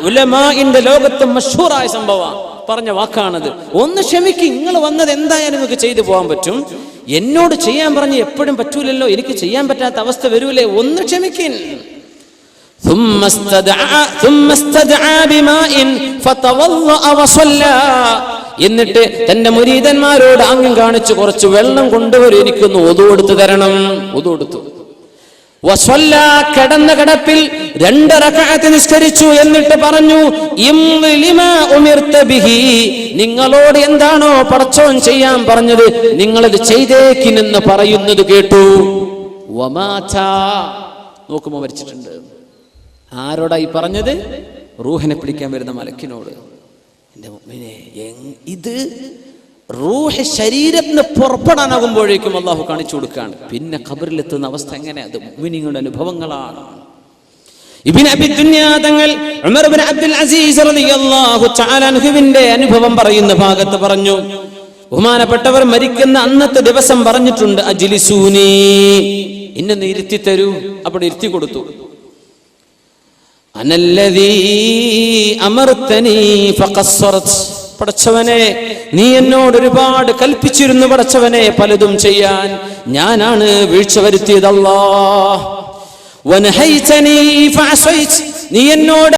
ഉലമാഇന്റെ ലോകത്ത് മശ്ഹൂറായ സംഭവം പറഞ്ഞ വാക്കാണത്. ഒന്ന് ക്ഷമിക്ക്, നിങ്ങൾ വന്നത് എന്തായാലും നിങ്ങൾക്ക് ചെയ്തു പോകാൻ പറ്റും. എന്നോട് ചെയ്യാൻ പറഞ്ഞ് എപ്പോഴും പറ്റൂലല്ലോ, എനിക്ക് ചെയ്യാൻ പറ്റാത്ത അവസ്ഥ വരൂലേ, ഒന്ന് ക്ഷമിക്കിൻ. എന്നിട്ട് തന്റെ മുരീദന്മാരോട് ആംഗ്യം കാണിച്ചു കുറച്ച് വെള്ളം കൊണ്ടുവരും, എനിക്കൊന്ന് ഒതു കൊടുത്തു തരണം. ഒതു കൊടുത്തു. കിടന്ന കിടപ്പിൽ 2 റക്അത്ത് നിസ്കരിച്ചു. എന്നിട്ട് പറഞ്ഞു, നിങ്ങളോട് എന്താണോ പടച്ചോൻ ചെയ്യാൻ പറഞ്ഞത് നിങ്ങളത് ചെയ്തേക്കിനെന്ന് പറയുന്നത് കേട്ടു. നോക്കുമ്പോ മരിച്ചിട്ടുണ്ട്. ആരോടായി പറഞ്ഞത്? റൂഹിനെ പിടിക്കാൻ വരുന്ന മലക്കിനോട്. എന്റെ മുഅ്മിനേ, ഇത് റൂഹ് ശരീരത്തിന് പുറപ്പെടാനാകുമ്പോഴേക്കും അള്ളാഹു കാണിച്ചു കൊടുക്കുകയാണ്. പിന്നെ ഖബറിലെത്തുന്ന അവസ്ഥ എങ്ങനെ? അത് മുഅ്മിനീങ്ങളുടെ അനുഭവങ്ങളാണ്. ഇബ്നു അബി ദുനിയ തങ്ങൾ ഉമർ ഇബ്നു അബ്ദുൽ അസീസ് റളിയല്ലാഹു തആല അൻഹുവിന്റെ അനുഭവം പറയുന്ന ഭാഗത്ത് പറഞ്ഞു, ബഹുമാനപ്പെട്ടവർ മരിക്കുന്ന അന്നത്തെ ദിവസം പറഞ്ഞിട്ടുണ്ട്, അജ്ലിസൂനി, എന്നെ ഇരുത്തി തരൂ. അപ്പോൾ ഇരുത്തി കൊടുത്തു. അനല്ലദീ അമർതനി ഫഖസ്സറത്, പടച്ചവനെ നീ എന്നോട് ഒരുപാട് കൽപ്പിച്ചിരുന്നു പടച്ചവനെ പലതും ചെയ്യാൻ, ഞാനാണ് വീഴ്ച വരുത്തിയത്. അല്ലാഹ് വനഹൈതനി ഫഅസൈത്, നീ എന്നോട്